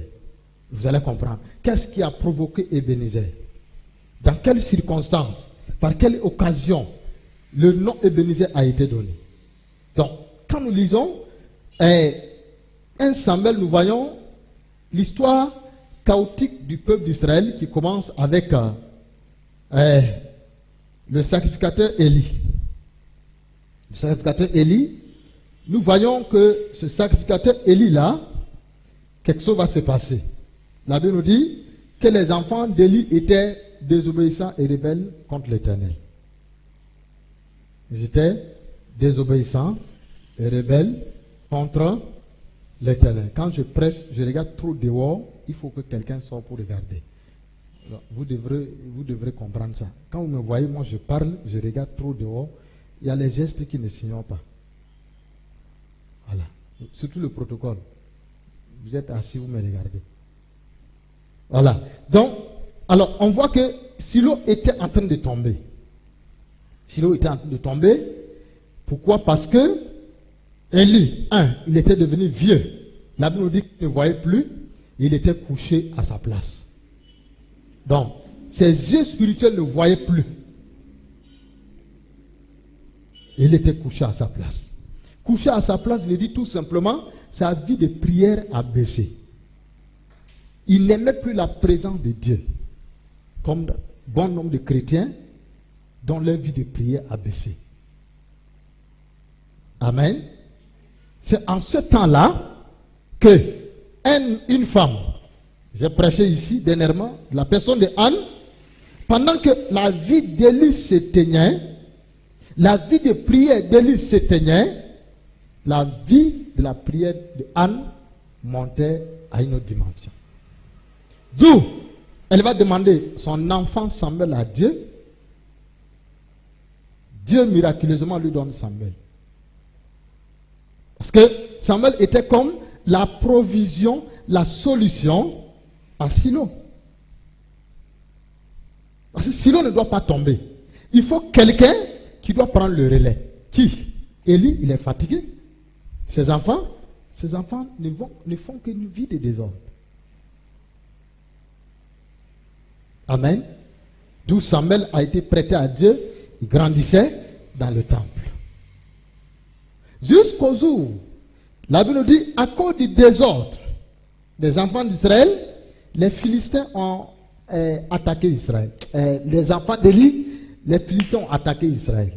Vous allez comprendre. Qu'est-ce qui a provoqué Ebenezer? Dans quelles circonstances? Par quelle occasion le nom Ebenezer a été donné? Donc, quand nous lisons 1 Samuel, nous voyons l'histoire chaotique du peuple d'Israël qui commence avec le sacrificateur Élie. Le sacrificateur Élie, nous voyons que ce sacrificateur Élie-là, quelque chose va se passer. La Bible nous dit que les enfants d'Élie étaient désobéissants et rebelles contre l'Éternel. Ils étaient désobéissants et rebelles contre l'Éternel. Quand je prêche, je regarde trop dehors, il faut que quelqu'un sorte pour regarder. Alors, vous devrez comprendre ça. Quand vous me voyez, moi je parle, je regarde trop dehors, il y a les gestes qui ne s'ignorent pas. Voilà. Surtout le protocole. Vous êtes assis, vous me regardez. Voilà. Donc, alors, on voit que Silo était en train de tomber. Silo était en train de tomber. Pourquoi? Parce que Élie, il était devenu vieux. La Bible nous dit qu'il ne voyait plus. Il était couché à sa place. Donc, ses yeux spirituels ne voyaient plus. Il était couché à sa place. Couché à sa place veut dire tout simplement, sa vie de prière a baissé. Il n'aimait plus la présence de Dieu. Comme bon nombre de chrétiens dont leur vie de prière a baissé. Amen. C'est en ce temps-là que une femme, j'ai prêché ici dernièrement, la personne de Anne, pendant que la vie d'Élie s'éteignait, la vie de prière d'Élie s'éteignait, la vie de la prière de Anne montait à une autre dimension. D'où elle va demander son enfant Samuel à Dieu. Dieu miraculeusement lui donne Samuel. Parce que Samuel était comme la provision, la solution à Silo. Parce que Silo ne doit pas tomber. Il faut quelqu'un qui doit prendre le relais. Qui? Élie, il est fatigué. Ses enfants ne font qu'une vie de désordre. Amen. D'où Samuel a été prêté à Dieu. Il grandissait dans le temple. Jusqu'au jour, la Bible nous dit, à cause du désordre des enfants d'Israël, les Philistins ont attaqué Israël. Les enfants d'Élie, les Philistins ont attaqué Israël.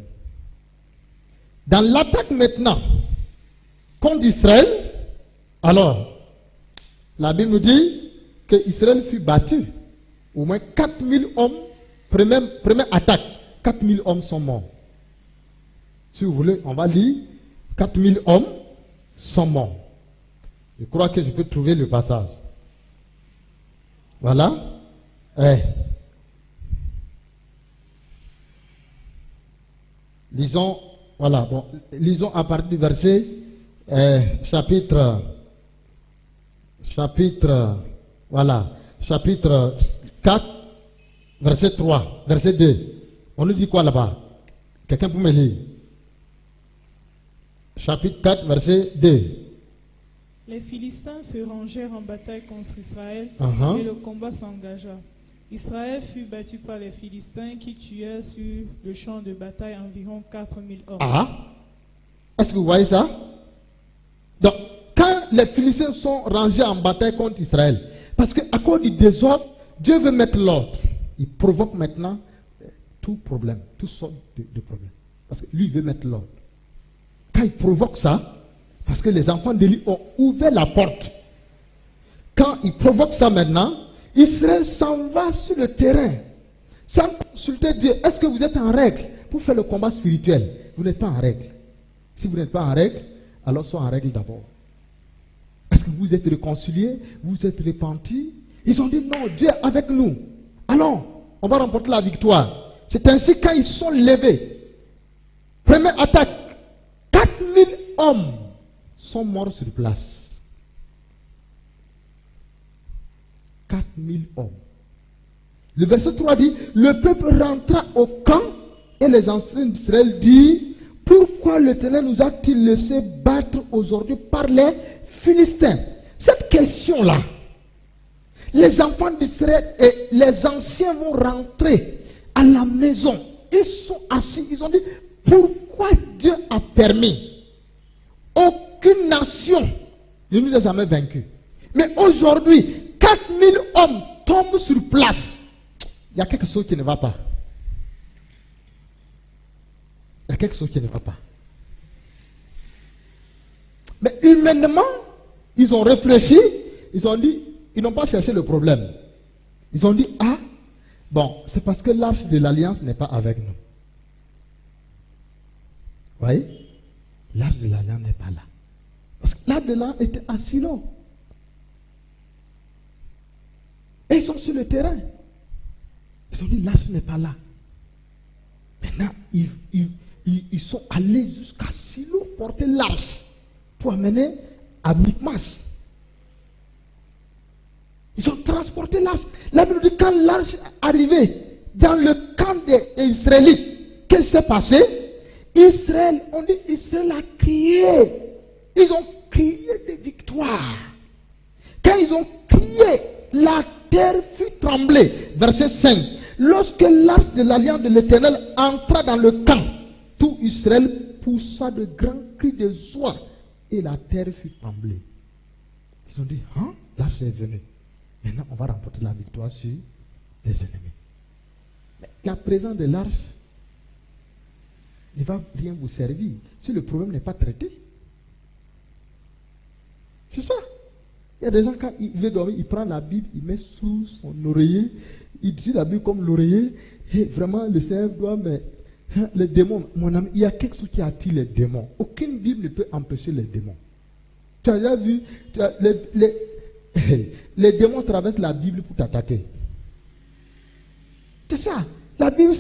Dans l'attaque maintenant contre Israël, alors, la Bible nous dit que Israël fut battu. Au moins 4000 hommes, première attaque, 4000 hommes sont morts. Si vous voulez, on va lire, 4000 hommes sont morts. Je crois que je peux trouver le passage. Voilà. Lisons, voilà, bon, lisons à partir du verset, chapitre 4, verset 3, verset 2. On nous dit quoi là-bas? Quelqu'un peut me lire? Chapitre 4, verset 2. Les Philistins se rangèrent en bataille contre Israël et le combat s'engagea. Israël fut battu par les Philistins qui tuèrent sur le champ de bataille environ 4000 hommes. Est-ce que vous voyez ça? Donc, quand les Philistins sont rangés en bataille contre Israël, parce qu'à cause du désordre, Dieu veut mettre l'ordre. Il provoque maintenant tout problème, toutes sortes de problèmes. Parce que lui, il veut mettre l'ordre. Quand il provoque ça, parce que les enfants d'Élie ont ouvert la porte. Quand il provoque ça maintenant, Israël s'en va sur le terrain, sans consulter Dieu. Est-ce que vous êtes en règle pour faire le combat spirituel? Vous n'êtes pas en règle. Si vous n'êtes pas en règle, alors soyez en règle d'abord. Est-ce que vous êtes réconciliés? Vous êtes repentis? Ils ont dit non, Dieu est avec nous. Allons, on va remporter la victoire. C'est ainsi quand ils sont levés. Première attaque. 4000 hommes sont morts sur place. 4000 hommes. Le verset 3 dit, le peuple rentra au camp et les anciens d'Israël disent, pourquoi l'Éternel nous a-t-il laissé battre aujourd'hui par les Philistins? Cette question-là, les enfants d'Israël et les anciens vont rentrer à la maison. Ils sont assis, ils ont dit, pourquoi Dieu a permis aucune nation ne nous a jamais vaincus? Mais aujourd'hui, 4000 hommes tombent sur place. Il y a quelque chose qui ne va pas. Il y a quelque chose qui ne va pas. Mais humainement, ils ont réfléchi, ils ont dit, ils n'ont pas cherché le problème. Ils ont dit, ah, bon, c'est parce que l'arche de l'alliance n'est pas avec nous. Vous voyez? L'arche de l'alliance n'est pas là. Parce que l'arche de l'alliance était à Silo. Et ils sont sur le terrain. Ils ont dit, l'arche n'est pas là. Maintenant, ils sont allés jusqu'à Silo porter l'arche pour amener à Michmas. Ils ont transporté l'arche. La Bible dit, quand l'arche est arrivée dans le camp des Israélites, qu'est-ce qui s'est passé? Israël, on dit, Israël a crié. Ils ont crié de victoire. Quand ils ont crié, la terre fut tremblée. Verset 5. Lorsque l'arche de l'alliance de l'Éternel entra dans le camp, tout Israël poussa de grands cris de joie et la terre fut tremblée. Ils ont dit, hein, l'arche est venue. Maintenant, on va remporter la victoire sur les ennemis. Mais la présence de l'arche ne va rien vous servir si le problème n'est pas traité. C'est ça. Il y a des gens, quand il veut dormir, il prend la Bible, il met sous son oreiller, il dit la Bible comme l'oreiller, et vraiment le Seigneur doit, mais les démons, mon ami, il y a quelque chose qui attire les démons. Aucune Bible ne peut empêcher les démons. Tu as déjà vu, les démons traversent la Bible pour t'attaquer. C'est ça. La Bible,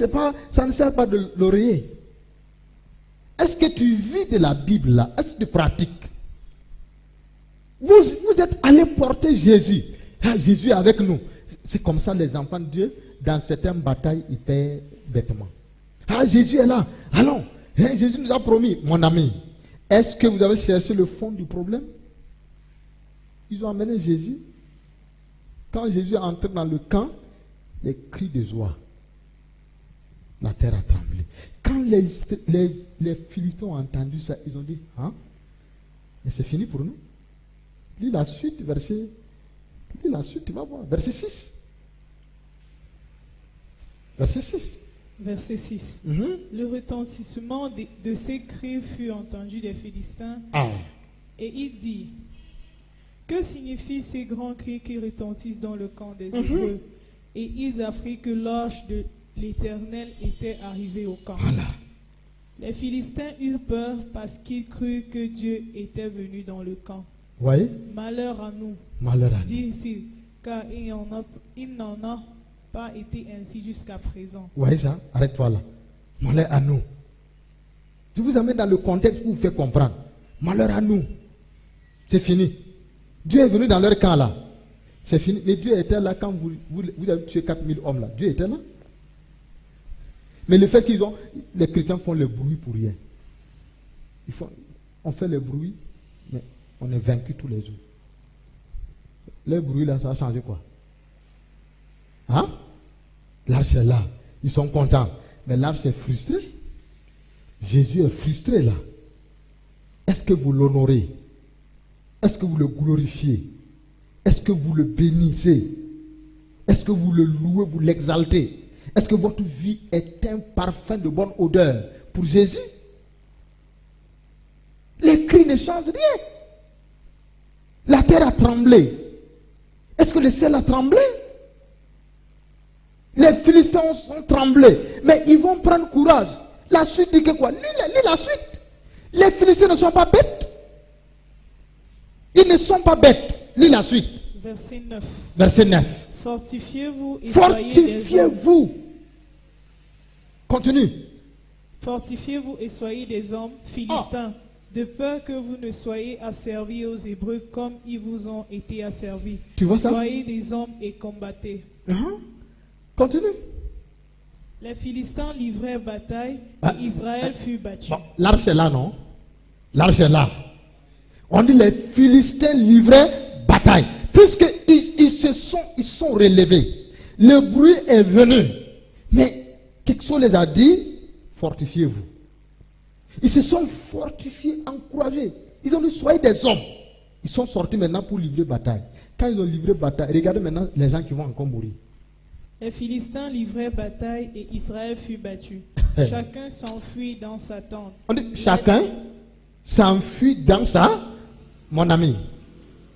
ça ne sert pas de l'oreiller. Est-ce que tu vis de la Bible là? Est-ce que tu pratiques? Vous êtes allé porter Jésus. Ah, Jésus est avec nous. C'est comme ça les enfants de Dieu, dans certaines batailles, ils paient bêtement. Ah, Jésus est là. Allons. Jésus nous a promis, mon ami. Est-ce que vous avez cherché le fond du problème? Ils ont amené Jésus. Quand Jésus est entré dans le camp, les cris de joie. La terre a tremblé. Quand les Philistins ont entendu ça, ils ont dit, hein? Mais c'est fini pour nous. Lis la suite, lis la suite, tu vas voir. Verset 6. Verset 6. Verset 6. Le retentissement de ces cris fut entendu des Philistins. Ah. Et il dit, que signifient ces grands cris qui retentissent dans le camp des Hébreux? Et ils apprirent que l'arche de l'Éternel était arrivée au camp. Voilà. Les Philistins eurent peur parce qu'ils crurent que Dieu était venu dans le camp. Oui. Malheur à nous, Malheur à nous. dit-il, car il n'en a pas été ainsi jusqu'à présent. Oui, ça, arrête-toi là. Malheur à nous. Je vous amène dans le contexte pour vous faire comprendre. Malheur à nous. C'est fini. Dieu est venu dans leur camp là. C'est fini. Mais Dieu était là quand vous avez tué 4000 hommes là. Dieu était là. Mais le fait les chrétiens font le bruit pour rien. On fait le bruit, mais on est vaincu tous les jours. Le bruit là, ça a changé quoi? Hein? L'arche est là. Ils sont contents. Mais l'arche est frustré. Jésus est frustré là. Est-ce que vous l'honorez? Est-ce que vous le glorifiez? Est-ce que vous le bénissez? Est-ce que vous le louez, vous l'exaltez? Est-ce que votre vie est un parfum de bonne odeur pour Jésus? Les cris ne changent rien. La terre a tremblé. Est-ce que le ciel a tremblé? Les Philistins ont tremblé. Mais ils vont prendre courage. La suite dit que quoi? Lis la suite. Les Philistins ne sont pas bêtes. Ils ne sont pas bêtes. Lis la suite. Verset 9. Verset 9. Fortifiez-vous et soyez des hommes. Fortifiez-vous. Continue. Fortifiez-vous et soyez des hommes philistins, de peur que vous ne soyez asservis aux Hébreux comme ils vous ont été asservis. Tu vois ça? Soyez des hommes et combattez. Continue. Les Philistins livrèrent bataille et Israël fut battu. Bon, l'arche est là, non? L'arche est là. On dit les Philistins livraient bataille. Puisqu'ils sont relevés. Le bruit est venu. Mais quelque chose les a dit, fortifiez-vous. Ils se sont fortifiés, encouragés. Ils ont dit, soyez des hommes. Ils sont sortis maintenant pour livrer bataille. Quand ils ont livré bataille, regardez maintenant les gens qui vont encore mourir. Les Philistins livrèrent bataille et Israël fut battu. Chacun s'enfuit dans sa tente. On dit, chacun s'enfuit dans sa... Mon ami.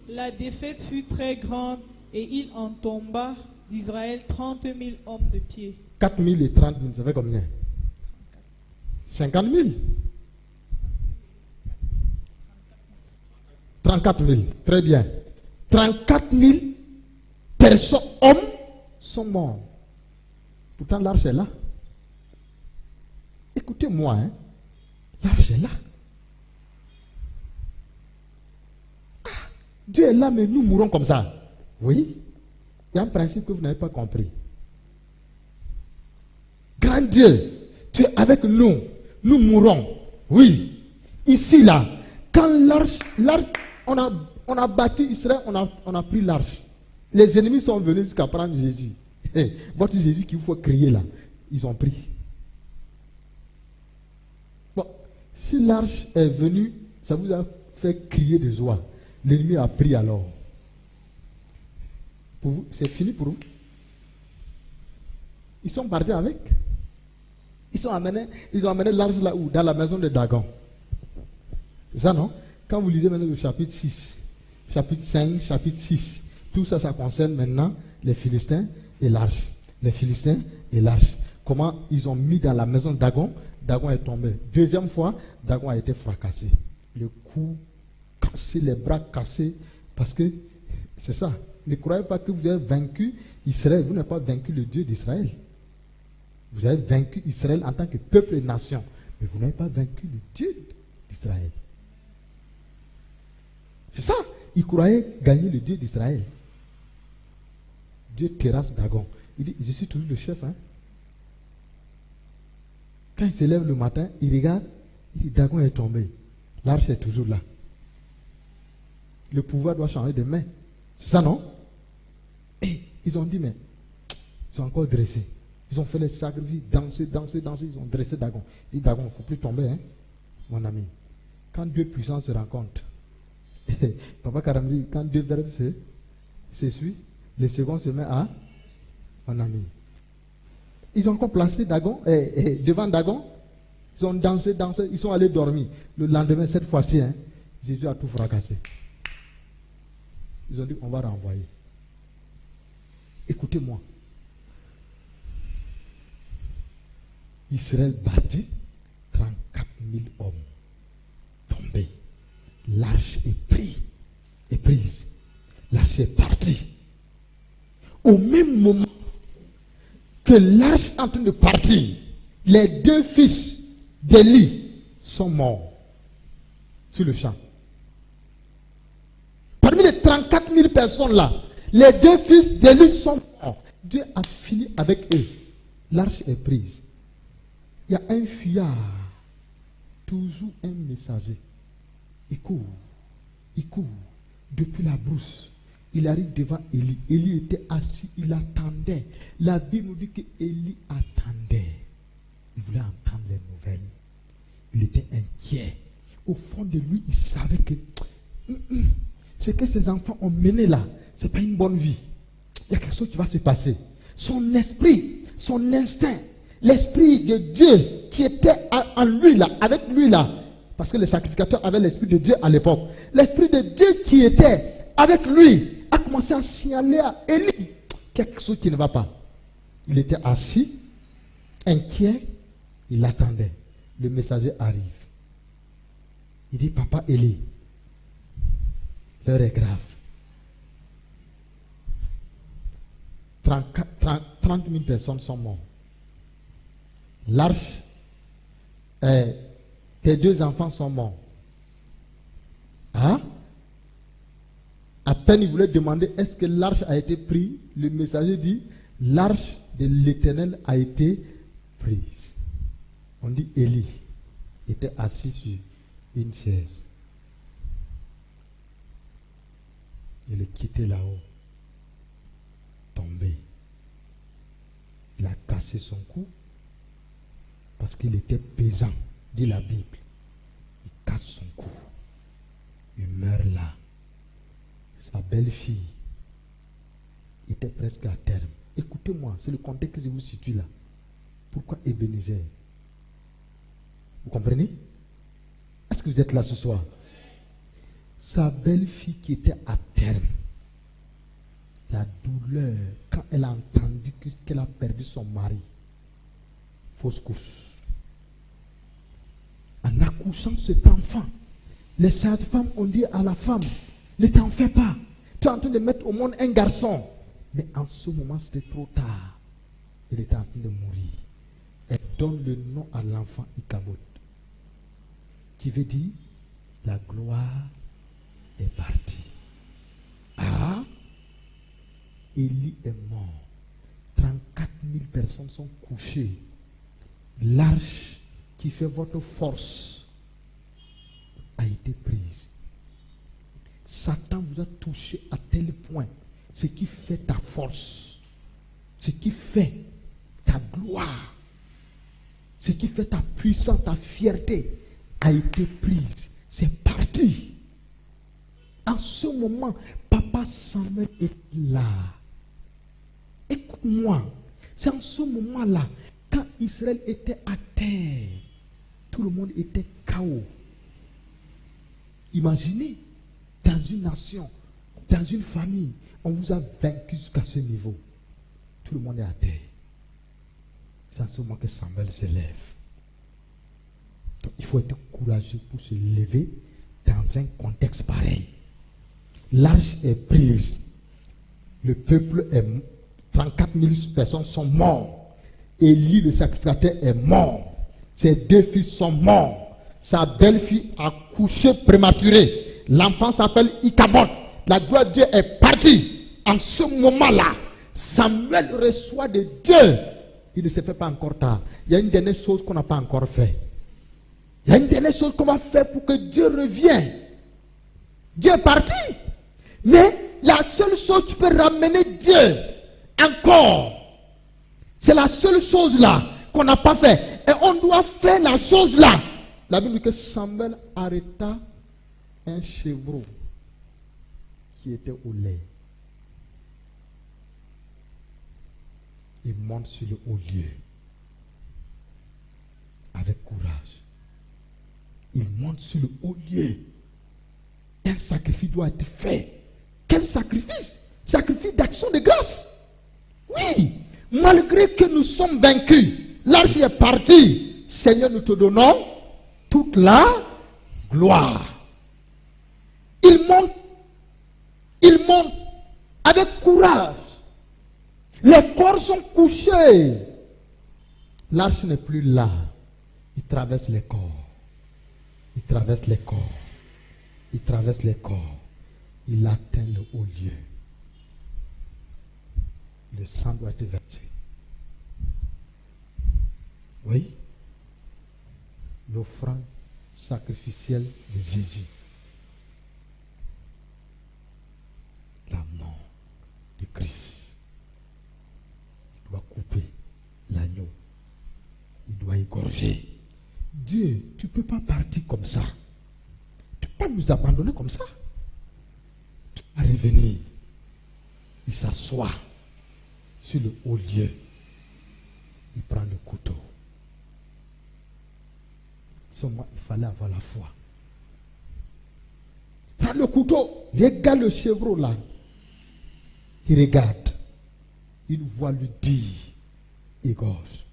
La défaite fut très grande et il en tomba d'Israël 30 000 hommes de pied. 4 000 et 30 000, ça fait combien? 50 000. 34 000, très bien. 34 000 personnes, hommes, sont morts. Pourtant, l'arche est là. Écoutez-moi, hein. L'arche est là. Dieu est là, mais nous mourons comme ça. Oui. Il y a un principe que vous n'avez pas compris. Grand Dieu, tu es avec nous. Nous mourons. Oui. Ici, là, quand l'arche, on a battu Israël, on a pris l'arche. Les ennemis sont venus jusqu'à prendre Jésus. Votre Jésus qu'il faut crier là, ils ont pris. Bon, si l'arche est venue, ça vous a fait crier de joie. L'ennemi a pris alors. Pour vous, c'est fini pour vous. Ils sont partis avec. Ils ont amené l'arche là où? Dans la maison de Dagon. C'est ça, non? Quand vous lisez maintenant le chapitre 6, chapitre 5, chapitre 6, tout ça, ça concerne maintenant les Philistins et l'arche. Les Philistins et l'arche. Comment ils ont mis dans la maison de Dagon? Dagon est tombé. Deuxième fois, Dagon a été fracassé. Le cou cassé, les bras cassés. Parce que c'est ça. Ne croyez pas que vous avez vaincu Israël. Vous n'avez pas vaincu le Dieu d'Israël. Vous avez vaincu Israël en tant que peuple et nation. Mais vous n'avez pas vaincu le Dieu d'Israël. C'est ça. Ils croyaient gagner le Dieu d'Israël. Dieu terrasse Dagon. Il dit, je suis toujours le chef. Hein? Quand il se lève le matin, il regarde, il dit, Dagon est tombé. L'arche est toujours là. Le pouvoir doit changer de main. C'est ça, non? Et ils ont dit, mais ils ont encore dressé. Ils ont fait les sacrifices, danser. Ils ont dressé Dagon. Il dit, Dagon, il ne faut plus tomber, hein, mon ami. Quand deux puissances se rencontrent, Papa Karam dit, quand deux verbes se suivent, le second se met à mon ami. Ils ont encore placé Dagon, devant Dagon. Ils ont dansé, ils sont allés dormir. Le lendemain, cette fois-ci, hein, Jésus a tout fracassé. Ils ont dit, on va renvoyer. Écoutez-moi. Israël battu, 34 000 hommes tombés. L'arche est prise. L'arche est partie. Au même moment que l'arche est en train de partir, les deux fils d'Élie sont morts sur le champ. Parmi les 34 000 personnes là, les deux fils d'Élie sont morts. Dieu a fini avec eux. L'arche est prise. Il y a un fuyard, toujours un messager. Il court depuis la brousse. Il arrive devant Élie. Élie était assis, il attendait. La Bible nous dit que Élie attendait. Il voulait entendre les nouvelles. Il était inquiet. Au fond de lui, il savait que ce que ses enfants ont mené là, ce n'est pas une bonne vie. Il y a quelque chose qui va se passer. Son esprit, son instinct, l'esprit de Dieu qui était en lui là, avec lui là, parce que les sacrificateurs avaient l'esprit de Dieu à l'époque. L'esprit de Dieu qui était avec lui a commencé à signaler à Élie quelque chose qui ne va pas. Il était assis, inquiet, il attendait. Le messager arrive. Il dit, papa Élie, l'heure est grave. 30 000 personnes sont mortes. L'arche, tes 2 enfants sont morts. Hein? À peine il voulait demander est-ce que l'arche a été prise, le messager dit l'arche de l'Éternel a été prise. On dit Élie était assis sur une chaise. Il est quitté là-haut, tombé. Il a cassé son cou parce qu'il était pesant, dit la Bible. Il casse son cou. Il meurt là. Sa belle-fille était presque à terme. Écoutez-moi, c'est le contexte que je vous situe là. Pourquoi Ebenezer? Vous comprenez? Est-ce que vous êtes là ce soir? Sa belle-fille qui était à terme, la douleur, quand elle a entendu qu'elle a perdu son mari, fausse couche. En accouchant cet enfant, les sages-femmes ont dit à la femme, ne t'en fais pas, tu es en train de mettre au monde un garçon. Mais en ce moment, c'était trop tard. Elle était en train de mourir. Elle donne le nom à l'enfant Ichabod, qui veut dire la gloire est partie. Ah, Élie est mort. 34 000 personnes sont couchées. L'arche qui fait votre force a été prise. Satan vous a touché à tel point. Ce qui fait ta force, ce qui fait ta gloire, ce qui fait ta puissance, ta fierté a été prise. C'est parti. En ce moment, Papa Samuel est là. Écoute-moi, c'est en ce moment-là, quand Israël était à terre, tout le monde était chaos. Imaginez, dans une nation, dans une famille, on vous a vaincu jusqu'à ce niveau. Tout le monde est à terre. C'est en ce moment que Samuel se lève. Donc, il faut être courageux pour se lever dans un contexte pareil. L'arche est prise. Le peuple est 34 000 personnes sont mortes. Élie le sacrificateur est mort. Ses 2 fils sont morts. Sa belle-fille a couché prématuré. L'enfant s'appelle Ichabod. La gloire de Dieu est partie. En ce moment-là, Samuel reçoit de Dieu. Il ne se fait pas encore tard. Il y a une dernière chose qu'on n'a pas encore fait. Il y a une dernière chose qu'on va faire pour que Dieu revienne. Dieu est parti. Mais la seule chose qui peut ramener Dieu encore, c'est la seule chose là qu'on n'a pas fait. Et on doit faire la chose là. La Bible dit que Samuel arrêta un chevreau qui était au lait. Il monte sur le haut lieu avec courage. Il monte sur le haut lieu. Un sacrifice doit être fait. Quel sacrifice? Sacrifice d'action de grâce. Oui, malgré que nous sommes vaincus, l'arche est partie. Seigneur, nous te donnons toute la gloire. Il monte avec courage. Les corps sont couchés. L'arche n'est plus là. Il traverse les corps. Il traverse les corps. Il traverse les corps. Il atteint le haut lieu. Le sang doit être versé. Oui. L'offrande sacrificielle de Jésus. La mort de Christ. Il doit couper l'agneau. Il doit égorger. Dieu, tu ne peux pas partir comme ça. Tu ne peux pas nous abandonner comme ça. Tu vas revenir. Il s'assoit sur le haut lieu. Il prend le couteau. Seulement, il fallait avoir la foi. Il prend le couteau. Regarde le chevreau là. Il regarde. Une voix lui dit, égorge.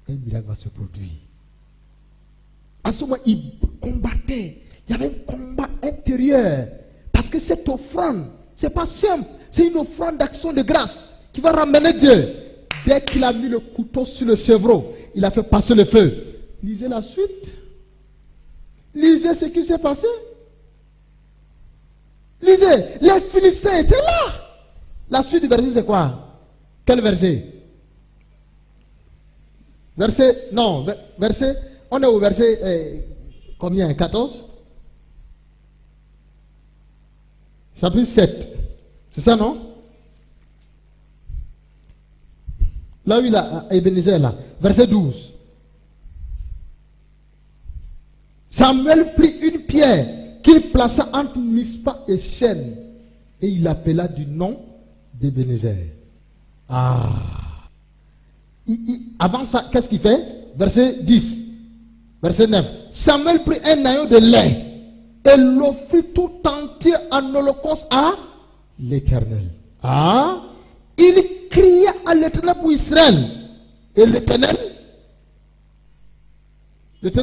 Un miracle va se produire. À ce moment, il combattait. Il y avait un combat intérieur. Parce que cette offrande, c'est pas simple. C'est une offrande d'action de grâce qui va ramener Dieu. Dès qu'il a mis le couteau sur le chevreau, il a fait passer le feu. Lisez la suite. Lisez ce qui s'est passé. Lisez. Les Philistins étaient là. La suite du verset, c'est quoi? Quel verset? Verset, non, verset, on est au verset, combien? 14? Chapitre 7. C'est ça, non? Là où il a Ebenezer, là. Verset 12. Samuel prit une pierre qu'il plaça entre Mispa et Chêne, et il l'appela du nom d'Ebenezer. Avant ça, qu'est-ce qu'il fait? Verset 10. Verset 9. Samuel prit un agneau de lait et l'offrit tout entier en holocauste à l'Éternel. Il cria à l'Éternel pour Israël. Et l'Éternel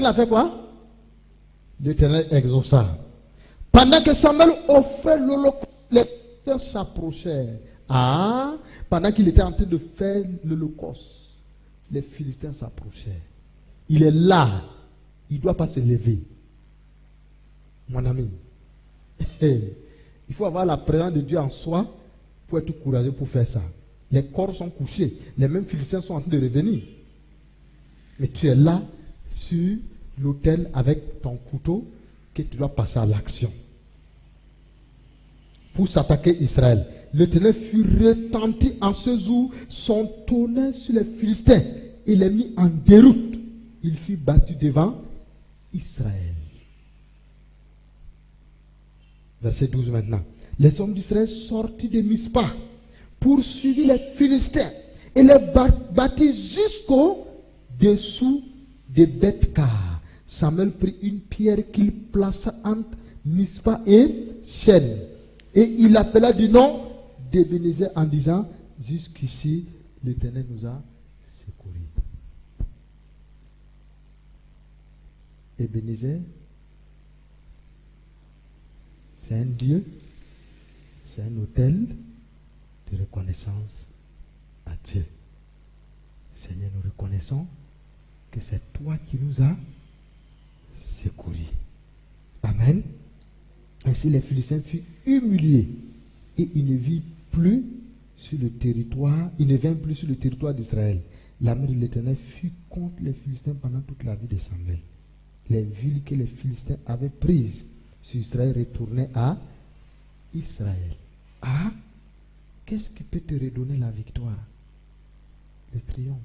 a fait quoi? L'Éternel exauça. Pendant que Samuel offrait l'holocauste, les Philistins s'approchèrent. Pendant qu'il était en train de faire l'holocauste, les Philistins s'approchaient. Il est là. Il ne doit pas se lever. Mon ami. Il faut avoir la présence de Dieu en soi pour être courageux pour faire ça. Les corps sont couchés. Les mêmes Philistins sont en train de revenir. Mais tu es là sur l'autel avec ton couteau que tu dois passer à l'action. Pour s'attaquer Israël. L'Éternel fut retenti en ce jour, son tonnerre sur les Philistins. Il les mit en déroute. Il fut battu devant Israël. Verset 12 maintenant. Les hommes d'Israël sortis de Mispa, poursuivirent les Philistins et les battirent jusqu'au dessous de Beth-Car. Samuel prit une pierre qu'il plaça entre Mispa et Chêne, et il appela du nom d'Ebenezer en disant: jusqu'ici l'Éternel nous a secourus. Ebenezer, c'est un Dieu, c'est un autel de reconnaissance à Dieu. Seigneur, nous reconnaissons que c'est toi qui nous as secourus. Amen. Ainsi les Philistins furent humiliés et ils ne virent plus sur le territoire, ils ne vinrent plus sur le territoire d'Israël. La main de l'Éternel fut contre les Philistins pendant toute la vie de Samuel. Les villes que les Philistins avaient prises sur Israël retournaient à Israël. Qu'est-ce qui peut te redonner la victoire? Le triomphe.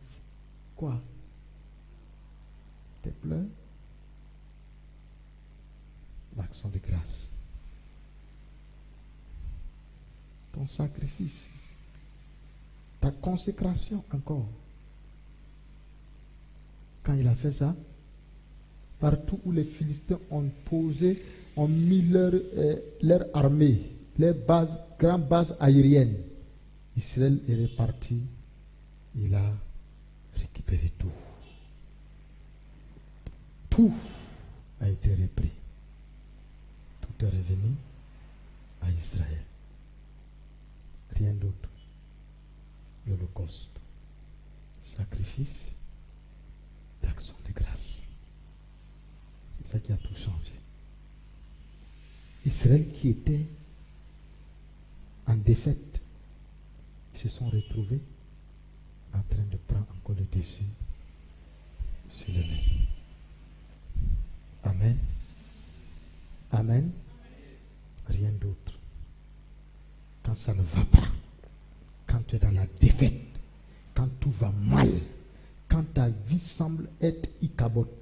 Quoi? Tes pleurs? L'action de grâce. Ton sacrifice. Ta consécration encore. Quand il a fait ça, partout où les Philistins ont posé, ont mis leur armée, les grandes bases aériennes, Israël est reparti. Il a récupéré tout. Tout a été repris. Tout est revenu à Israël. Rien d'autre. L'Holocauste. Sacrifice d'action de grâce. C'est ça qui a tout changé. Israël qui était en défaite se sont retrouvés en train de prendre encore le dessus sur le nez. Amen. Amen. Rien d'autre. Quand ça ne va pas, quand tu es dans la défaite, quand tout va mal, quand ta vie semble être icabote,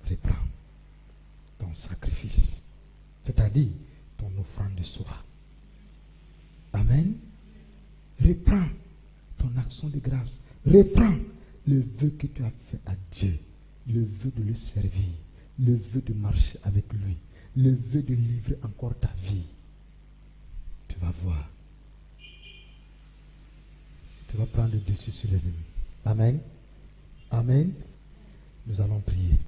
reprends ton sacrifice, c'est-à-dire ton offrande de soi. Amen. Reprends ton action de grâce. Reprends le vœu que tu as fait à Dieu, le vœu de le servir, le vœu de marcher avec lui, le vœu de livrer encore ta vie. Tu vas voir. prendre le dessus sur l'ennemi. Amen. Amen. Nous allons prier.